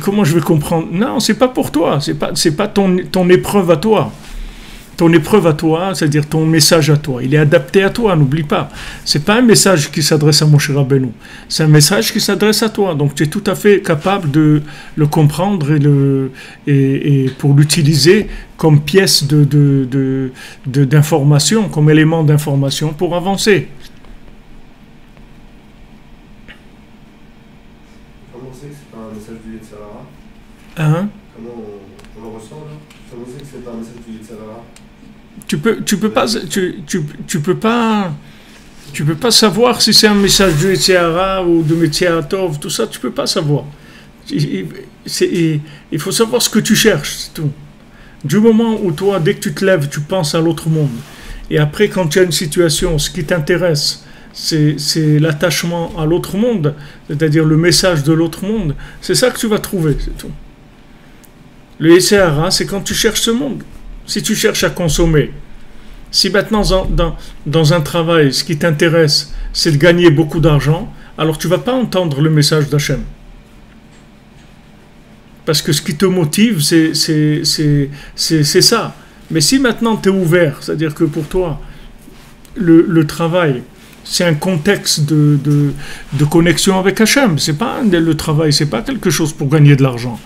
comment je vais comprendre? Non, c'est pas pour toi. C'est pas ton épreuve à toi. Ton épreuve à toi, c'est-à-dire ton message à toi. Il est adapté à toi, n'oublie pas. C'est pas un message qui s'adresse à Moshe Rabbeinu. C'est un message qui s'adresse à toi. Donc, tu es tout à fait capable de le comprendre et pour l'utiliser comme pièce d'information, comme élément d'information pour avancer. Comment on sait que c'est pas un message du Yetzirah? Hein? Comment on le ressent là? Comment on sait que c'est pas un message du Yetzirah? Tu peux pas Tu ne peux pas savoir si c'est un message de Yetzer ou de Yetzer Tov, tout ça, tu ne peux pas savoir. Il faut savoir ce que tu cherches, c'est tout. Du moment où toi, dès que tu te lèves, tu penses à l'autre monde, et après, quand tu as une situation, ce qui t'intéresse, c'est l'attachement à l'autre monde, c'est-à-dire le message de l'autre monde, c'est ça que tu vas trouver, c'est tout. Le Yetzer, c'est quand tu cherches ce monde. Si tu cherches à consommer, si maintenant dans un travail, ce qui t'intéresse, c'est de gagner beaucoup d'argent, alors tu ne vas pas entendre le message d'Hachem. Parce que ce qui te motive, c'est ça. Mais si maintenant tu es ouvert, c'est-à-dire que pour toi, le travail, c'est un contexte de connexion avec Hachem. Le travail, c'est pas quelque chose pour gagner de l'argent.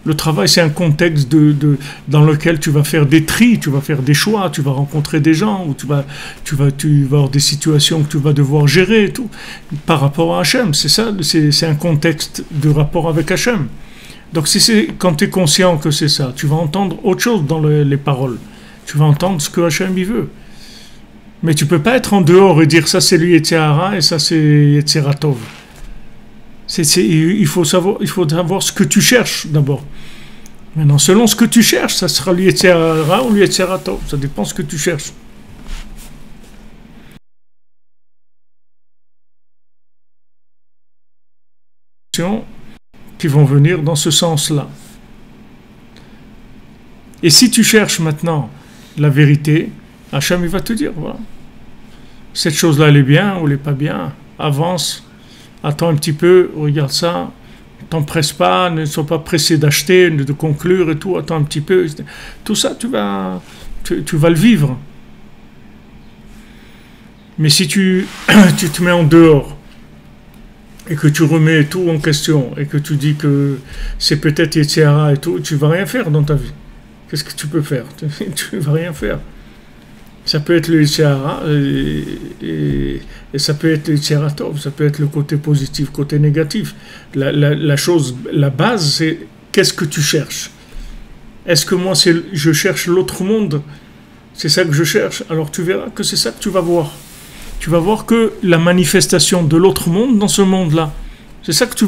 Le travail, c'est un contexte dans lequel tu vas faire des tris, tu vas faire des choix, tu vas rencontrer des gens, ou tu vas avoir des situations que tu vas devoir gérer et tout, par rapport à Hachem. C'est ça, c'est un contexte de rapport avec Hachem. Donc quand tu es conscient que c'est ça, tu vas entendre autre chose dans les paroles. Tu vas entendre ce que Hachem y veut. Mais tu ne peux pas être en dehors et dire ça c'est lui Yetzer Hara et ça c'est Yetzer Tov. Il faut savoir ce que tu cherches d'abord. Maintenant, selon ce que tu cherches, ça sera le Yetzer Hara ou le Yetzer Tov. Ça dépend de ce que tu cherches. Qui vont venir dans ce sens-là. Et si tu cherches maintenant la vérité, Hachem il va te dire, voilà, cette chose-là elle est bien ou elle n'est pas bien, avance. Attends un petit peu, regarde ça, t'empresse pas, ne sois pas pressé d'acheter, de conclure et tout, attends un petit peu. Tout ça, tu vas le vivre. Mais si tu te mets en dehors et que tu remets tout en question et que tu dis que c'est peut-être Yetzer Hara et tout, tu vas rien faire dans ta vie. Qu'est-ce que tu peux faire? Tu vas rien faire. Ça peut être le Yetzer Hara et ça peut être le Yetzer Tov, ça peut être le côté positif, côté négatif. La base, c'est qu'est-ce que tu cherches? Est-ce que moi, je cherche l'autre monde? C'est ça que je cherche? Alors tu verras que c'est ça que tu vas voir. Tu vas voir que la manifestation de l'autre monde dans ce monde-là, c'est ça que tu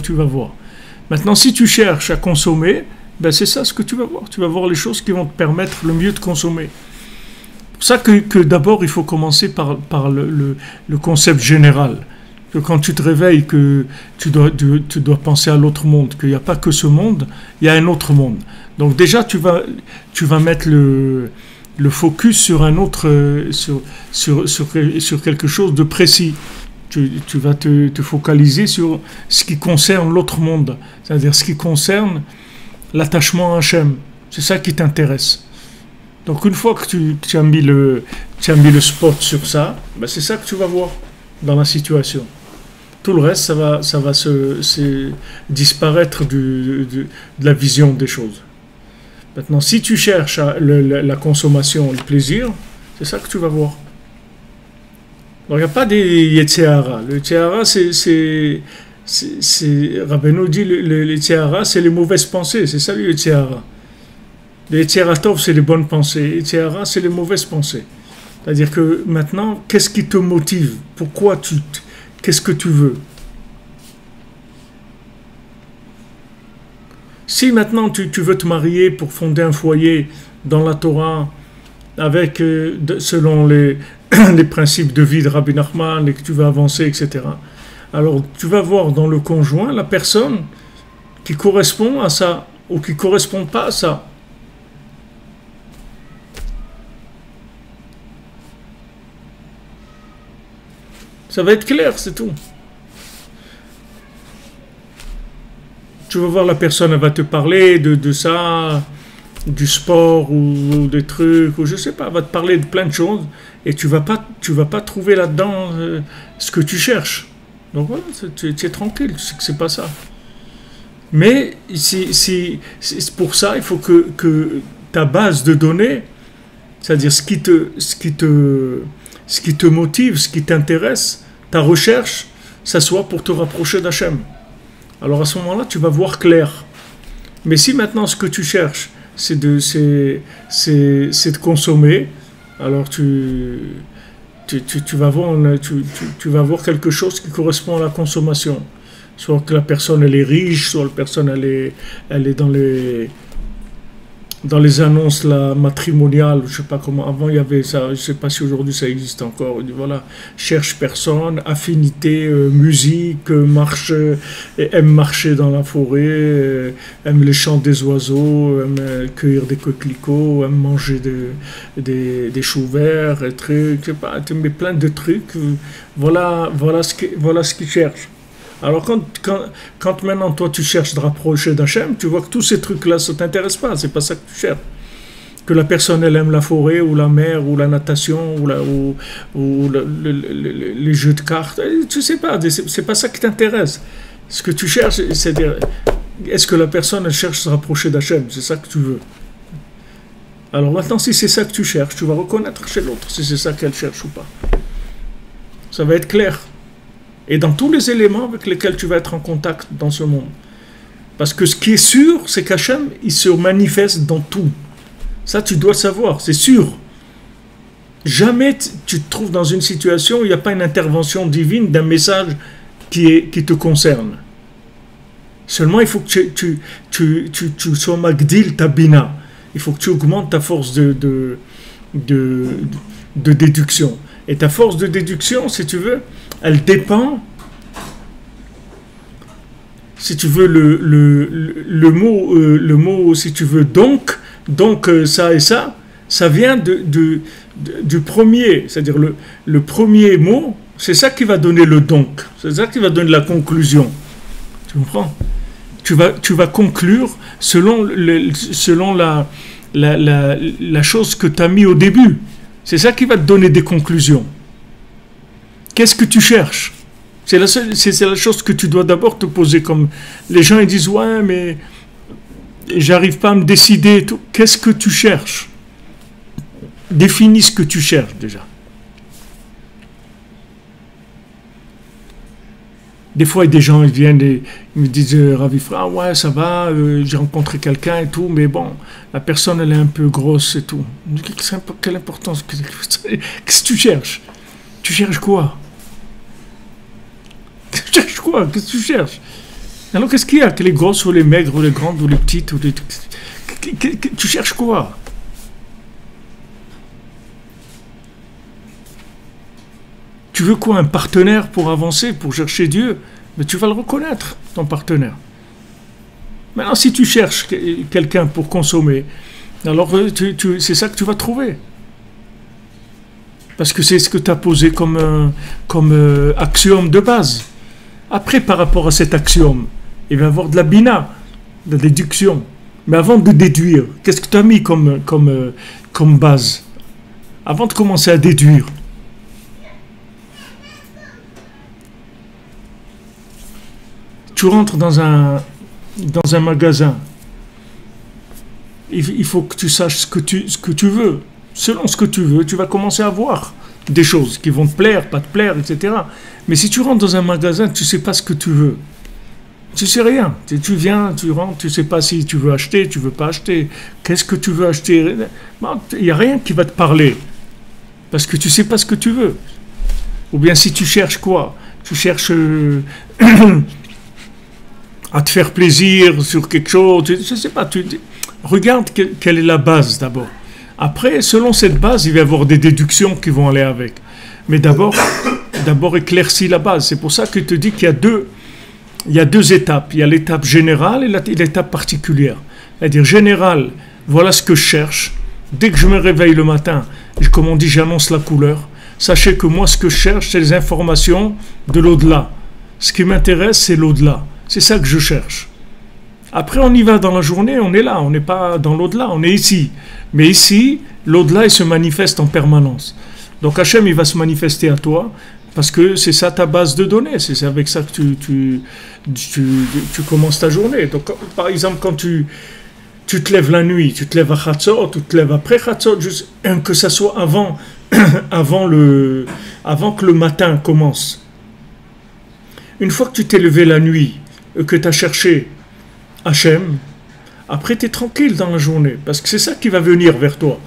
vas voir. Maintenant, si tu cherches à consommer, ben c'est ça ce que tu vas voir. Tu vas voir les choses qui vont te permettre le mieux de consommer. C'est pour ça que d'abord, il faut commencer par le concept général. Que quand tu te réveilles, que tu dois penser à l'autre monde, qu'il n'y a pas que ce monde, il y a un autre monde. Donc déjà, tu vas mettre le focus sur un autre, sur quelque chose de précis. Tu vas te focaliser sur ce qui concerne l'autre monde, c'est-à-dire ce qui concerne l'attachement à Hachem. C'est ça qui t'intéresse. Donc une fois que tu as mis le spot sur ça, ben c'est ça que tu vas voir dans la situation. Tout le reste, ça va se disparaître de la vision des choses. Maintenant, si tu cherches la consommation, le plaisir, c'est ça que tu vas voir. Alors, il n'y a pas des Yetzer Hara. Le Yetzer Hara, Rabbeinu dit, le Yetzer Hara, c'est les mauvaises pensées. C'est ça le Yetzer Hara. Le Yetzer Tov, c'est les bonnes pensées. Le Yetzer Hara, c'est les mauvaises pensées. C'est-à-dire que maintenant, qu'est-ce qui te motive? Pourquoi qu'est-ce que tu veux? Si maintenant tu veux te marier pour fonder un foyer dans la Torah, avec selon les principes de vie de Rabbi Nachman, et que tu vas avancer, etc., alors tu vas voir dans le conjoint la personne qui correspond à ça, ou qui ne correspond pas à ça. Ça va être clair, c'est tout. Tu vas voir la personne, elle va te parler de ça, du sport ou des trucs, ou je sais pas, elle va te parler de plein de choses, et tu vas pas trouver là-dedans ce que tu cherches. Donc voilà, tu es tranquille, tu sais que c'est pas ça. Mais c'est pour ça, il faut que ta base de données, c'est-à-dire ce qui te motive, ce qui t'intéresse, ta recherche, ça soit pour te rapprocher d'Hachem. Alors à ce moment-là, tu vas voir clair. Mais si maintenant ce que tu cherches, c'est de consommer, alors tu tu vas voir, tu vas voir quelque chose qui correspond à la consommation. Soit que la personne elle est riche, soit la personne elle est dans les annonces là, matrimoniales, je sais pas comment, avant il y avait ça, je sais pas si aujourd'hui ça existe encore, voilà, cherche personne, affinité, musique, marche, aime marcher dans la forêt, aime les chants des oiseaux, aime cueillir des coquelicots, aime manger des choux verts, et trucs, je sais pas, tu mets plein de trucs, voilà ce qu'il cherche. Alors quand maintenant toi tu cherches de rapprocher d'Hachem, tu vois que tous ces trucs-là ça t'intéresse pas, c'est pas ça que tu cherches. Que la personne elle aime la forêt ou la mer ou la natation ou les jeux de cartes, tu sais pas, c'est pas ça qui t'intéresse. Ce que tu cherches, c'est dire, est-ce que la personne elle cherche à se rapprocher d'Hachem, c'est ça que tu veux. Alors maintenant si c'est ça que tu cherches, tu vas reconnaître chez l'autre si c'est ça qu'elle cherche ou pas. Ça va être clair. Et dans tous les éléments avec lesquels tu vas être en contact dans ce monde. Parce que ce qui est sûr, c'est qu'Hachem, il se manifeste dans tout. Ça, tu dois le savoir, c'est sûr. Jamais tu te trouves dans une situation où il n'y a pas une intervention divine d'un message qui te concerne. Seulement, il faut que tu sois Magdil Tabina. Il faut que tu augmentes ta force de déduction. Et ta force de déduction, si tu veux, elle dépend, si tu veux, le mot, si tu veux, donc ça et ça vient du premier, c'est-à-dire le premier mot, c'est ça qui va donner le donc, c'est ça qui va donner la conclusion. Tu comprends? Tu vas conclure selon la chose que tu as mis au début. C'est ça qui va te donner des conclusions. Qu'est-ce que tu cherches? C'est la chose que tu dois d'abord te poser. Comme les gens ils disent ouais mais j'arrive pas à me décider et tout. Qu'est-ce que tu cherches? Définis ce que tu cherches déjà. Des fois des gens ils viennent et ils me disent Rav Ifra, ouais ça va, j'ai rencontré quelqu'un et tout, mais bon la personne elle est un peu grosse et tout. Quelle importance? Qu'est-ce que tu cherches? Tu cherches quoi? Tu cherches quoi? Qu'est-ce que tu cherches? Alors qu'est-ce qu'il y a? Que les grosses ou les maigres ou les grandes ou les petites ou les... Tu cherches quoi? Tu veux quoi? Un partenaire pour avancer, pour chercher Dieu? Mais tu vas le reconnaître, ton partenaire. Maintenant, si tu cherches quelqu'un pour consommer, alors c'est ça que tu vas trouver. Parce que c'est ce que tu as posé comme axiome de base. Après, par rapport à cet axiome, il va y avoir de la bina, de la déduction. Mais avant de déduire, qu'est-ce que tu as mis comme base? Avant de commencer à déduire. Tu rentres dans un magasin. Il faut que tu saches ce que tu veux. Selon ce que tu veux, tu vas commencer à voir des choses qui vont te plaire, pas te plaire, etc. Mais si tu rentres dans un magasin, tu ne sais pas ce que tu veux. Tu ne sais rien. Tu viens, tu rentres, tu ne sais pas si tu veux acheter, tu ne veux pas acheter. Qu'est-ce que tu veux acheter? Il n'y a rien qui va te parler. Parce que tu ne sais pas ce que tu veux. Ou bien si tu cherches quoi? Tu cherches à te faire plaisir sur quelque chose. Je ne sais pas. Regarde quelle est la base d'abord. Après, selon cette base, il va y avoir des déductions qui vont aller avec. Mais d'abord éclaircis la base. C'est pour ça que je te dis qu'il y a deux étapes. Il y a l'étape générale et l'étape particulière. C'est-à-dire générale, voilà ce que je cherche. Dès que je me réveille le matin, comme on dit, j'annonce la couleur. Sachez que moi, ce que je cherche, c'est les informations de l'au-delà. Ce qui m'intéresse, c'est l'au-delà. C'est ça que je cherche. Après, on y va dans la journée, on est là, on n'est pas dans l'au-delà, on est ici. Mais ici, l'au-delà, il se manifeste en permanence. Donc Hachem, il va se manifester à toi, parce que c'est ça ta base de données, c'est avec ça que tu commences ta journée. Donc, par exemple, quand tu te lèves la nuit, tu te lèves à Chatzot, tu te lèves après Chatzot, que ça soit avant que le matin commence. Une fois que tu t'es levé la nuit, que tu as cherché Hachem, après tu es tranquille dans la journée, parce que c'est ça qui va venir vers toi.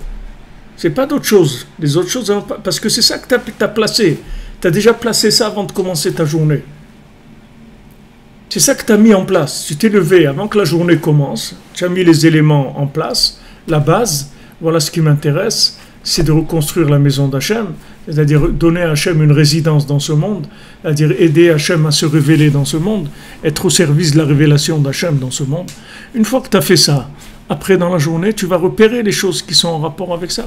C'est pas d'autre chose. Les autres choses, parce que c'est ça que tu as placé. Tu as déjà placé ça avant de commencer ta journée. C'est ça que tu as mis en place. Tu t'es levé avant que la journée commence. Tu as mis les éléments en place, la base. Voilà ce qui m'intéresse, c'est de reconstruire la maison d'Hachem, c'est-à-dire donner à Hachem une résidence dans ce monde, c'est-à-dire aider Hachem à se révéler dans ce monde, être au service de la révélation d'Hachem dans ce monde. Une fois que tu as fait ça, après dans la journée, tu vas repérer les choses qui sont en rapport avec ça.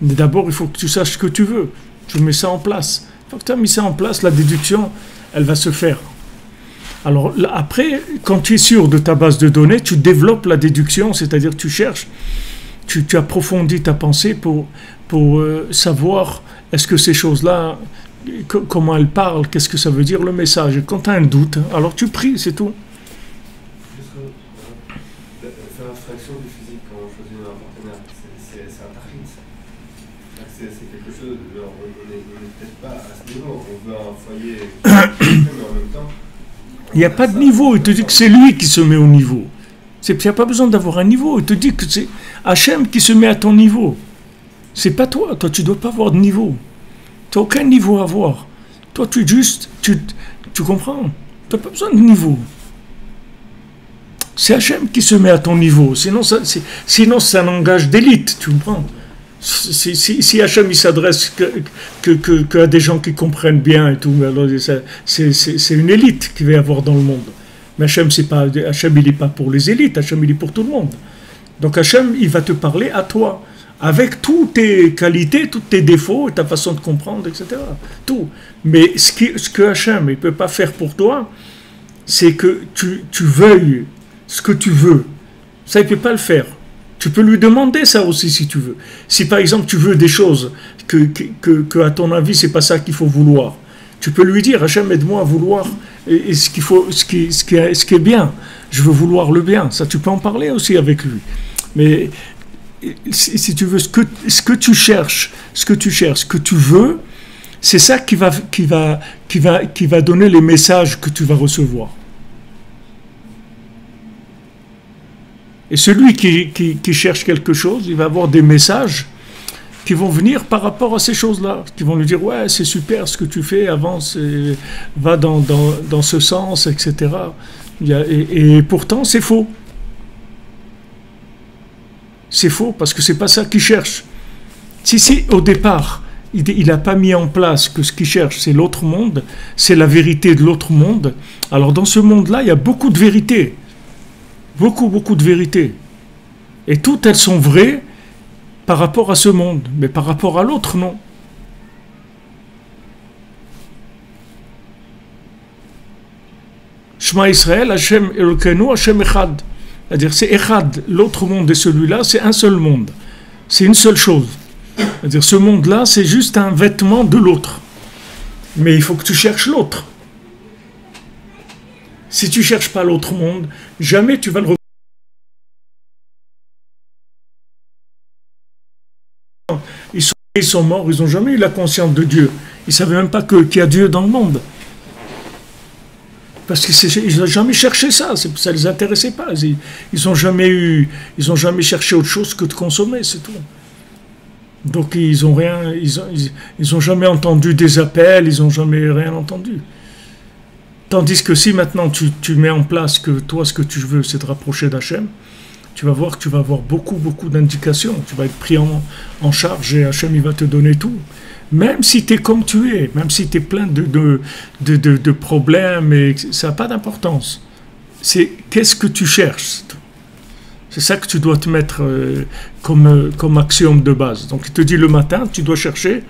Mais d'abord, il faut que tu saches ce que tu veux. Tu mets ça en place. Une fois que tu as mis ça en place, la déduction, elle va se faire. Alors après, quand tu es sûr de ta base de données, tu développes la déduction, c'est-à-dire que tu cherches, tu approfondis ta pensée pour savoir est-ce que ces choses-là, comment elles parlent, qu'est-ce que ça veut dire le message. Et quand tu as un doute, alors tu pries, c'est tout. Faire abstraction du physique quand on choisit un partenaire, c'est un tarif. C'est quelque chose, genre, on n'est peut-être pas à ce niveau, on veut un foyer, mais en même temps... Il n'y a pas de niveau, il te dit que c'est lui qui se met au niveau. Il n'y a pas besoin d'avoir un niveau, il te dit que c'est Hachem qui se met à ton niveau. C'est pas toi, tu ne dois pas avoir de niveau. Tu n'as aucun niveau à avoir. Toi, tu es juste, tu comprends? Tu n'as pas besoin de niveau. C'est Hachem qui se met à ton niveau, sinon c'est un langage d'élite, tu comprends? Si Hachem il s'adresse qu'à des gens qui comprennent bien et tout, alors c'est une élite qu'il va y avoir dans le monde. Mais Hachem il n'est pas pour les élites, Hachem il est pour tout le monde. Donc Hachem il va te parler à toi, avec toutes tes qualités, tous tes défauts, ta façon de comprendre, etc. Tout. Mais ce que Hachem il ne peut pas faire pour toi, c'est que tu veuilles ce que tu veux. Ça il ne peut pas le faire. Tu peux lui demander ça aussi si tu veux. Si par exemple tu veux des choses que à ton avis c'est pas ça qu'il faut vouloir, tu peux lui dire Hachem aide-moi à vouloir ce qu'il faut, ce qui est bien. Je veux vouloir le bien. Ça tu peux en parler aussi avec lui. Mais si tu veux ce que tu cherches, ce que tu veux, c'est ça qui va donner les messages que tu vas recevoir. Et celui qui cherche quelque chose, il va avoir des messages qui vont venir par rapport à ces choses-là, qui vont lui dire « Ouais, c'est super ce que tu fais, avance, va dans ce sens, etc. » Et pourtant, c'est faux. C'est faux, parce que c'est pas ça qu'il cherche. Si au départ, il n'a pas mis en place que ce qu'il cherche, c'est l'autre monde, c'est la vérité de l'autre monde, alors dans ce monde-là, il y a beaucoup de vérités. Beaucoup de vérités. Et toutes elles sont vraies par rapport à ce monde, mais par rapport à l'autre, non. Shema Israël, Hashem Elokeinu, Hashem Echad. C'est-à-dire, c'est Echad. L'autre monde et celui-là, c'est un seul monde. C'est une seule chose. C'est-à-dire, ce monde-là, c'est juste un vêtement de l'autre. Mais il faut que tu cherches l'autre. Si tu ne cherches pas l'autre monde, jamais tu vas le reconnaître. Ils sont morts, ils n'ont jamais eu la conscience de Dieu. Ils ne savaient même pas qu'il y a Dieu dans le monde. Parce qu'ils n'ont jamais cherché ça, ça ne les intéressait pas. Ils n'ont jamais cherché autre chose que de consommer, c'est tout. Donc ils n'ont jamais entendu des appels, ils n'ont jamais rien entendu. Tandis que si maintenant tu mets en place que toi, ce que tu veux, c'est te rapprocher d'Hachem, tu vas voir que tu vas avoir beaucoup d'indications. Tu vas être pris en charge et Hachem, il va te donner tout. Même si tu es comme tu es, même si tu es plein de problèmes, et ça n'a pas d'importance. C'est qu'est-ce que tu cherches. C'est ça que tu dois te mettre comme axiome de base. Donc il te dit le matin, tu dois chercher,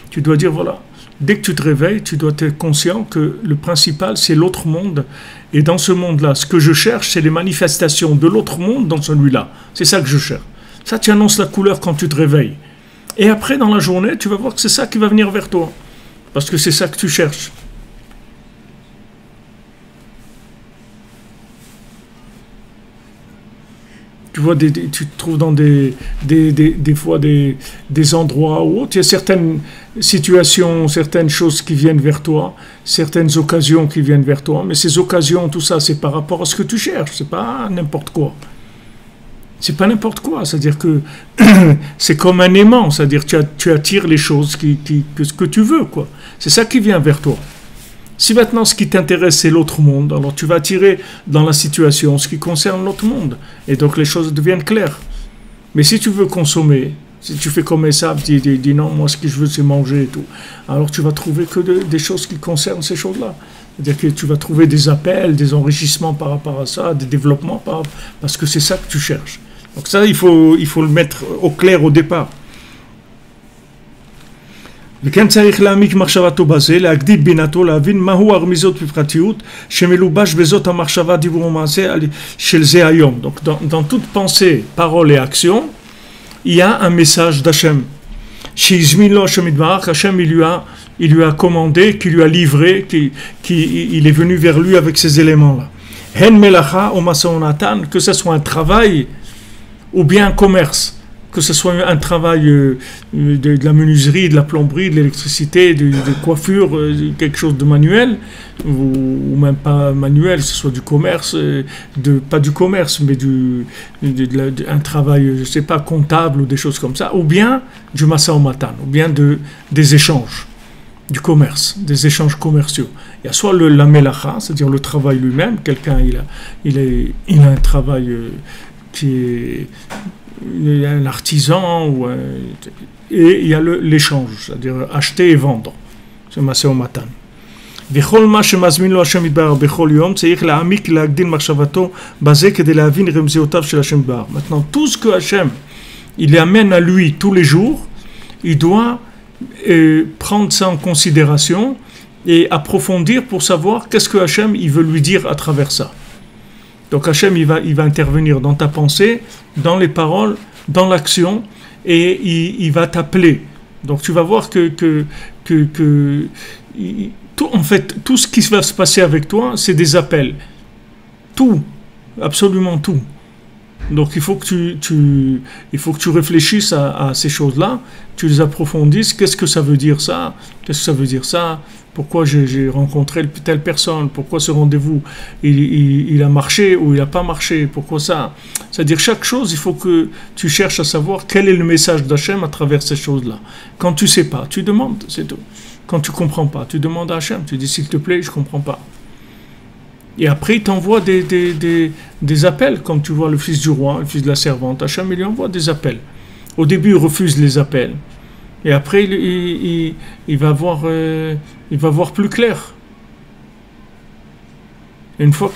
tu dois dire voilà. Dès que tu te réveilles, tu dois être conscient que le principal, c'est l'autre monde. Et dans ce monde-là, ce que je cherche, c'est les manifestations de l'autre monde dans celui-là. C'est ça que je cherche. Ça, tu annonces la couleur quand tu te réveilles. Et après, dans la journée, tu vas voir que c'est ça qui va venir vers toi. Parce que c'est ça que tu cherches. Tu vois, tu te trouves dans des fois des endroits ou autres. Il y a certaines situations, certaines choses qui viennent vers toi, certaines occasions qui viennent vers toi. Mais ces occasions, tout ça, c'est par rapport à ce que tu cherches. C'est pas n'importe quoi. C'est pas n'importe quoi, c'est-à-dire que c'est comme un aimant, c'est-à-dire que tu attires les choses que tu veux, quoi. C'est ça qui vient vers toi. Si maintenant ce qui t'intéresse c'est l'autre monde, alors tu vas attirer dans la situation ce qui concerne l'autre monde, et donc les choses deviennent claires. Mais si tu veux consommer, si tu fais comme ça, tu dis non, moi ce que je veux c'est manger et tout, alors tu vas trouver que des choses qui concernent ces choses-là. C'est-à-dire que tu vas trouver des appels, des enrichissements par rapport à ça, des développements parce que c'est ça que tu cherches. Donc ça, il faut le mettre au clair au départ. וכן צריך להעמיק מחשבתו בזה, להגדיל בינתו, להבין מהו הרמיזות בפרטיות שמלובש בזאת המחשבה דיבור ומעשה של זה היום. Donc dans toute pensée, parole et action, il y a un message d'Hachem. שהזמין לו השם יתברך, Hachem il lui a commandé, qui lui a livré, il est venu vers lui avec ces éléments-là. Hen melacha ou masaonatan, que ce soit un travail ou bien un commerce, que ce soit un travail de la menuiserie, de la plomberie, de l'électricité, de coiffure, quelque chose de manuel, ou même pas manuel, que ce soit du commerce, pas du commerce, mais un travail, je sais pas, comptable ou des choses comme ça, ou bien du masaomatan, ou bien des échanges, du commerce, des échanges commerciaux. Il y a soit la melacha, c'est-à-dire le travail lui-même, quelqu'un il a un travail qui est un artisan, et il y a l'échange, c'est-à-dire acheter et vendre. C'est Masé au Matan. וכל מה שמזמין לו השם יתברך בכל יום צריך להעמיק להגדיל מחשבתו בזה כדי להבין רמזיותיו של השם יתברך. Maintenant, tout ce que Hachem il amène à lui tous les jours, il doit prendre ça en considération et approfondir pour savoir qu'est-ce que Hachem il veut lui dire à travers ça. Donc Hachem il va intervenir dans ta pensée, dans les paroles, dans l'action, et il va t'appeler. Donc tu vas voir en fait, tout ce qui va se passer avec toi, c'est des appels. Tout, absolument tout. Donc il faut que tu réfléchisses à ces choses-là, tu les approfondisses. Qu'est-ce que ça veut dire ça? Qu'est-ce que ça veut dire ça? Pourquoi j'ai rencontré telle personne? Pourquoi ce rendez-vous il a marché ou il n'a pas marché? Pourquoi ça? C'est-à-dire chaque chose, il faut que tu cherches à savoir quel est le message d'Hachem à travers ces choses-là. Quand tu ne sais pas, tu demandes, c'est tout. Quand tu ne comprends pas, tu demandes à Hachem, tu dis s'il te plaît, je ne comprends pas. Et après, il t'envoie des appels, comme tu vois le fils du roi, le fils de la servante. Hachem, il lui envoie des appels. Au début, il refuse les appels. Et après, il va voir plus clair. Une fois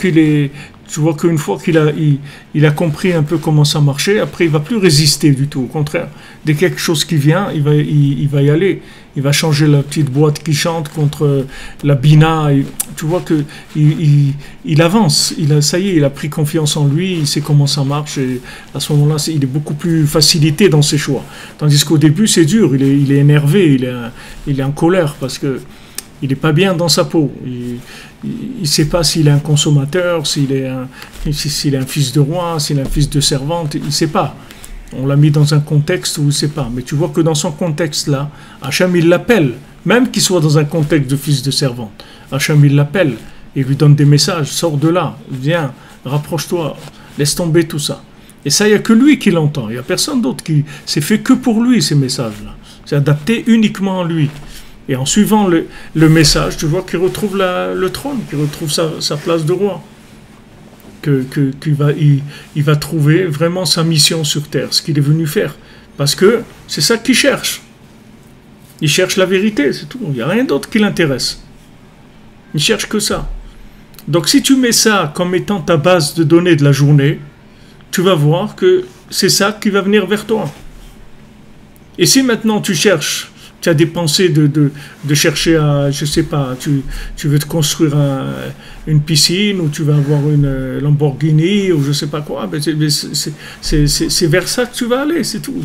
tu vois qu'une fois qu'il a compris un peu comment ça marchait, après il va plus résister du tout. Au contraire, dès quelque chose qui vient, il va y aller. Il va changer la petite boîte qui chante contre la bina. Tu vois que il avance. Ça y est, il a pris confiance en lui. Il sait comment ça marche. Et à ce moment-là, il est beaucoup plus facilité dans ses choix. Tandis qu'au début, c'est dur. Il est énervé. Il est en colère parce que il n'est pas bien dans sa peau. Il ne sait pas s'il est un consommateur, s'il est un fils de roi, s'il est un fils de servante. Il ne sait pas. On l'a mis dans un contexte où il ne sait pas. Mais tu vois que dans son contexte-là, Hachem, il l'appelle. Même qu'il soit dans un contexte de fils de servante. Hachem, il l'appelle. Il lui donne des messages. Sors de là. Viens. Rapproche-toi. Laisse tomber tout ça. Et ça, il n'y a que lui qui l'entend. Il n'y a personne d'autre qui... C'est fait que pour lui, ces messages-là. C'est adapté uniquement à lui. Et en suivant le message, tu vois qu'il retrouve le trône, qu'il retrouve sa place de roi. Il va trouver vraiment sa mission sur terre, ce qu'il est venu faire. Parce que c'est ça qu'il cherche. Il cherche la vérité, c'est tout. Il n'y a rien d'autre qui l'intéresse. Il cherche que ça. Donc si tu mets ça comme étant ta base de données de la journée, tu vas voir que c'est ça qui va venir vers toi. Et si maintenant tu cherches, tu as des pensées de chercher à, je sais pas, tu veux te construire une piscine ou tu vas avoir une Lamborghini ou je sais pas quoi, ben c'est vers ça que tu vas aller, c'est tout.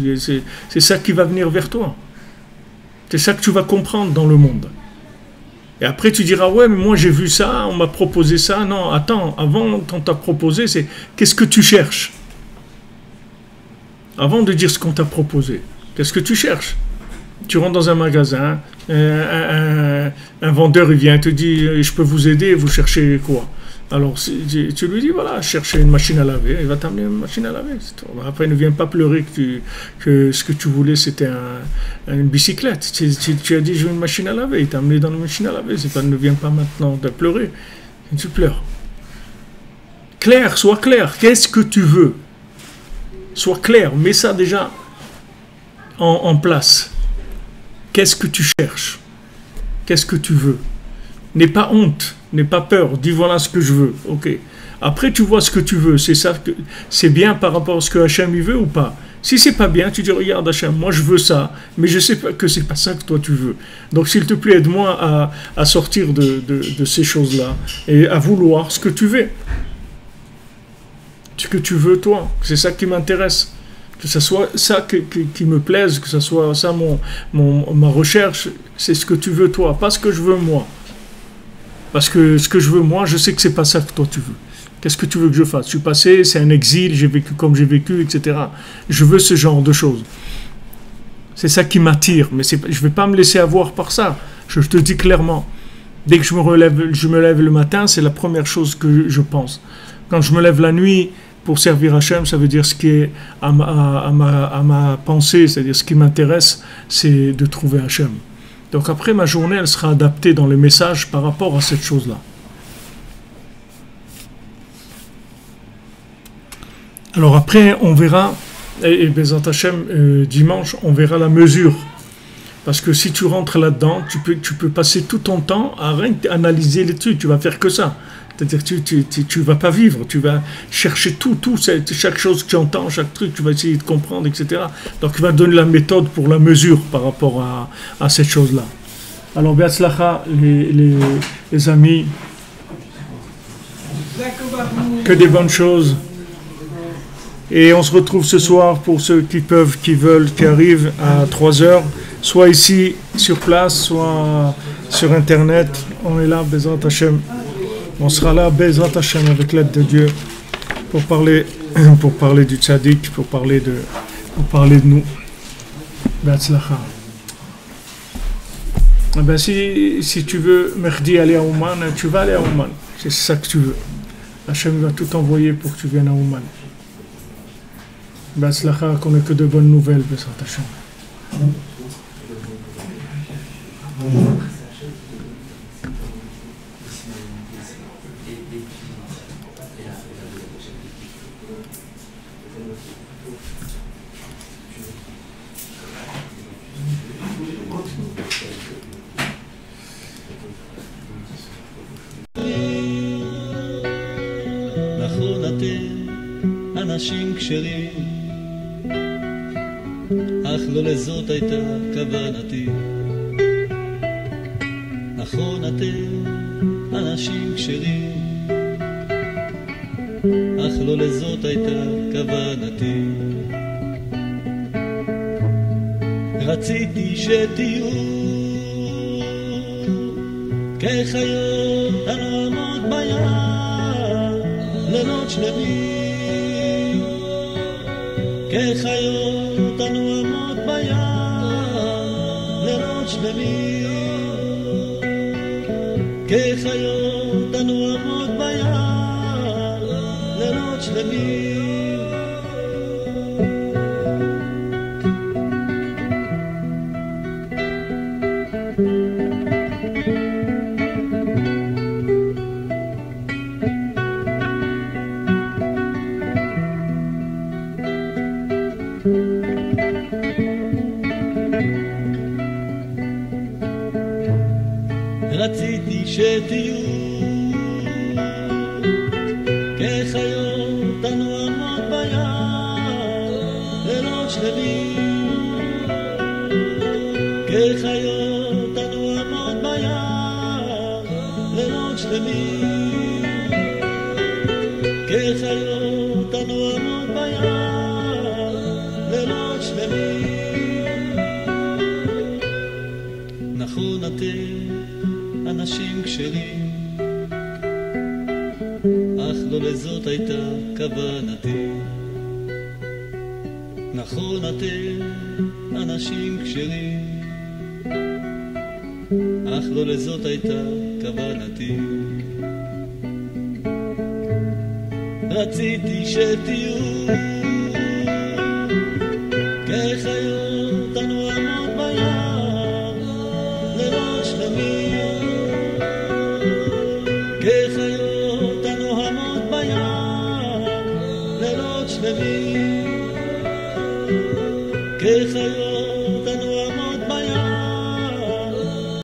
C'est ça qui va venir vers toi. C'est ça que tu vas comprendre dans le monde. Et après tu diras, ouais, mais moi j'ai vu ça, on m'a proposé ça. Non, attends, avant on t'a proposé, c'est qu'est-ce que tu cherches? Avant de dire ce qu'on t'a proposé, qu'est-ce que tu cherches? Tu rentres dans un magasin, un vendeur il vient et te dit je peux vous aider, vous cherchez quoi? Alors tu lui dis voilà, cherchez une machine à laver, il va t'amener une machine à laver. Après ne viens pas pleurer que ce que tu voulais c'était une bicyclette. Tu as dit je veux une machine à laver, il t'a amené dans une machine à laver. Ne viens pas maintenant de pleurer, tu pleures. Clair, sois clair, qu'est-ce que tu veux? Sois clair, mets ça déjà en place. Qu'est-ce que tu cherches? Qu'est-ce que tu veux? N'aie pas honte, n'aie pas peur, dis voilà ce que je veux. Ok. Après tu vois ce que tu veux, c'est ça que c'est bien par rapport à ce que Hachem il veut ou pas. Si c'est pas bien, tu dis regarde Hachem, moi je veux ça, mais je sais pas que c'est pas ça que toi tu veux. Donc s'il te plaît aide-moi à sortir de ces choses-là et à vouloir ce que tu veux. Ce que tu veux toi, c'est ça qui m'intéresse. Que ce soit ça qui me plaise, que ce soit ça ma recherche, c'est ce que tu veux toi, pas ce que je veux moi. Parce que ce que je veux moi, je sais que c'est pas ça que toi tu veux. Qu'est-ce que tu veux que je fasse? Je suis passé, c'est un exil, j'ai vécu comme j'ai vécu, etc. Je veux ce genre de choses. C'est ça qui m'attire, mais je ne vais pas me laisser avoir par ça. Je te dis clairement. Dès que je me lève le matin, c'est la première chose que je pense. Quand je me lève la nuit pour servir Hachem, ça veut dire ce qui est à ma pensée, c'est-à-dire ce qui m'intéresse, c'est de trouver Hachem. Donc après, ma journée, elle sera adaptée dans les messages par rapport à cette chose-là. Alors après, on verra, et Bezat Hachem, dimanche, on verra la mesure. Parce que si tu rentres là-dedans, tu peux passer tout ton temps à rien analyser les trucs, tu vas faire que ça. C'est-à-dire que tu vas pas vivre, tu vas chercher tout, chaque chose que tu entends, chaque truc, tu vas essayer de comprendre, etc. Donc il va donner la méthode pour la mesure par rapport à cette chose-là. Alors, Be'atzlacha, les amis, que des bonnes choses. Et on se retrouve ce soir pour ceux qui peuvent, qui veulent, qui arrivent à 3h, soit ici sur place, soit sur Internet. On est là, Bezrat Hashem. On sera là, Bezrat Hashem, avec l'aide de Dieu, pour parler du tzaddik, pour parler de nous. Be'atzlacha. Eh ben si tu veux, merdi, aller à Ouman, tu vas aller à Ouman. C'est ça que tu veux. Hachem va tout envoyer pour que tu viennes à Ouman. Be'atzlacha, qu'on n'ait que de bonnes nouvelles, Bezrat Hashem. נכון אתם אנשים כשרים, אך לא לזאת הייתה כוונתי. נכון אתם אנשים כשרים, אך לא לזאת הייתה כוונתי. רציתי שתהיו כחיות הנועמות ביער לילות שלמים, כחיות הנועמות ביער לילות שלמים, כחיות הנועמות ביער לילות שלמים. רציתי שתהיו כחיות הנועמות ביער לילות שלמים, כחיות הנועמות ביער לילות שלמים, כחיות הנועמות ביער לילות שלמים. נכון אתם אנשים כשרים, אך לא לזאת הייתה כוונתי. נכון אתם אנשים כשרים, אך לא לזאת הייתה כוונתי. רציתי שתהיו כחיות הנועמות ביער ללא שלמים, כחיות הנועמות ביער ללא שלמים, כחיות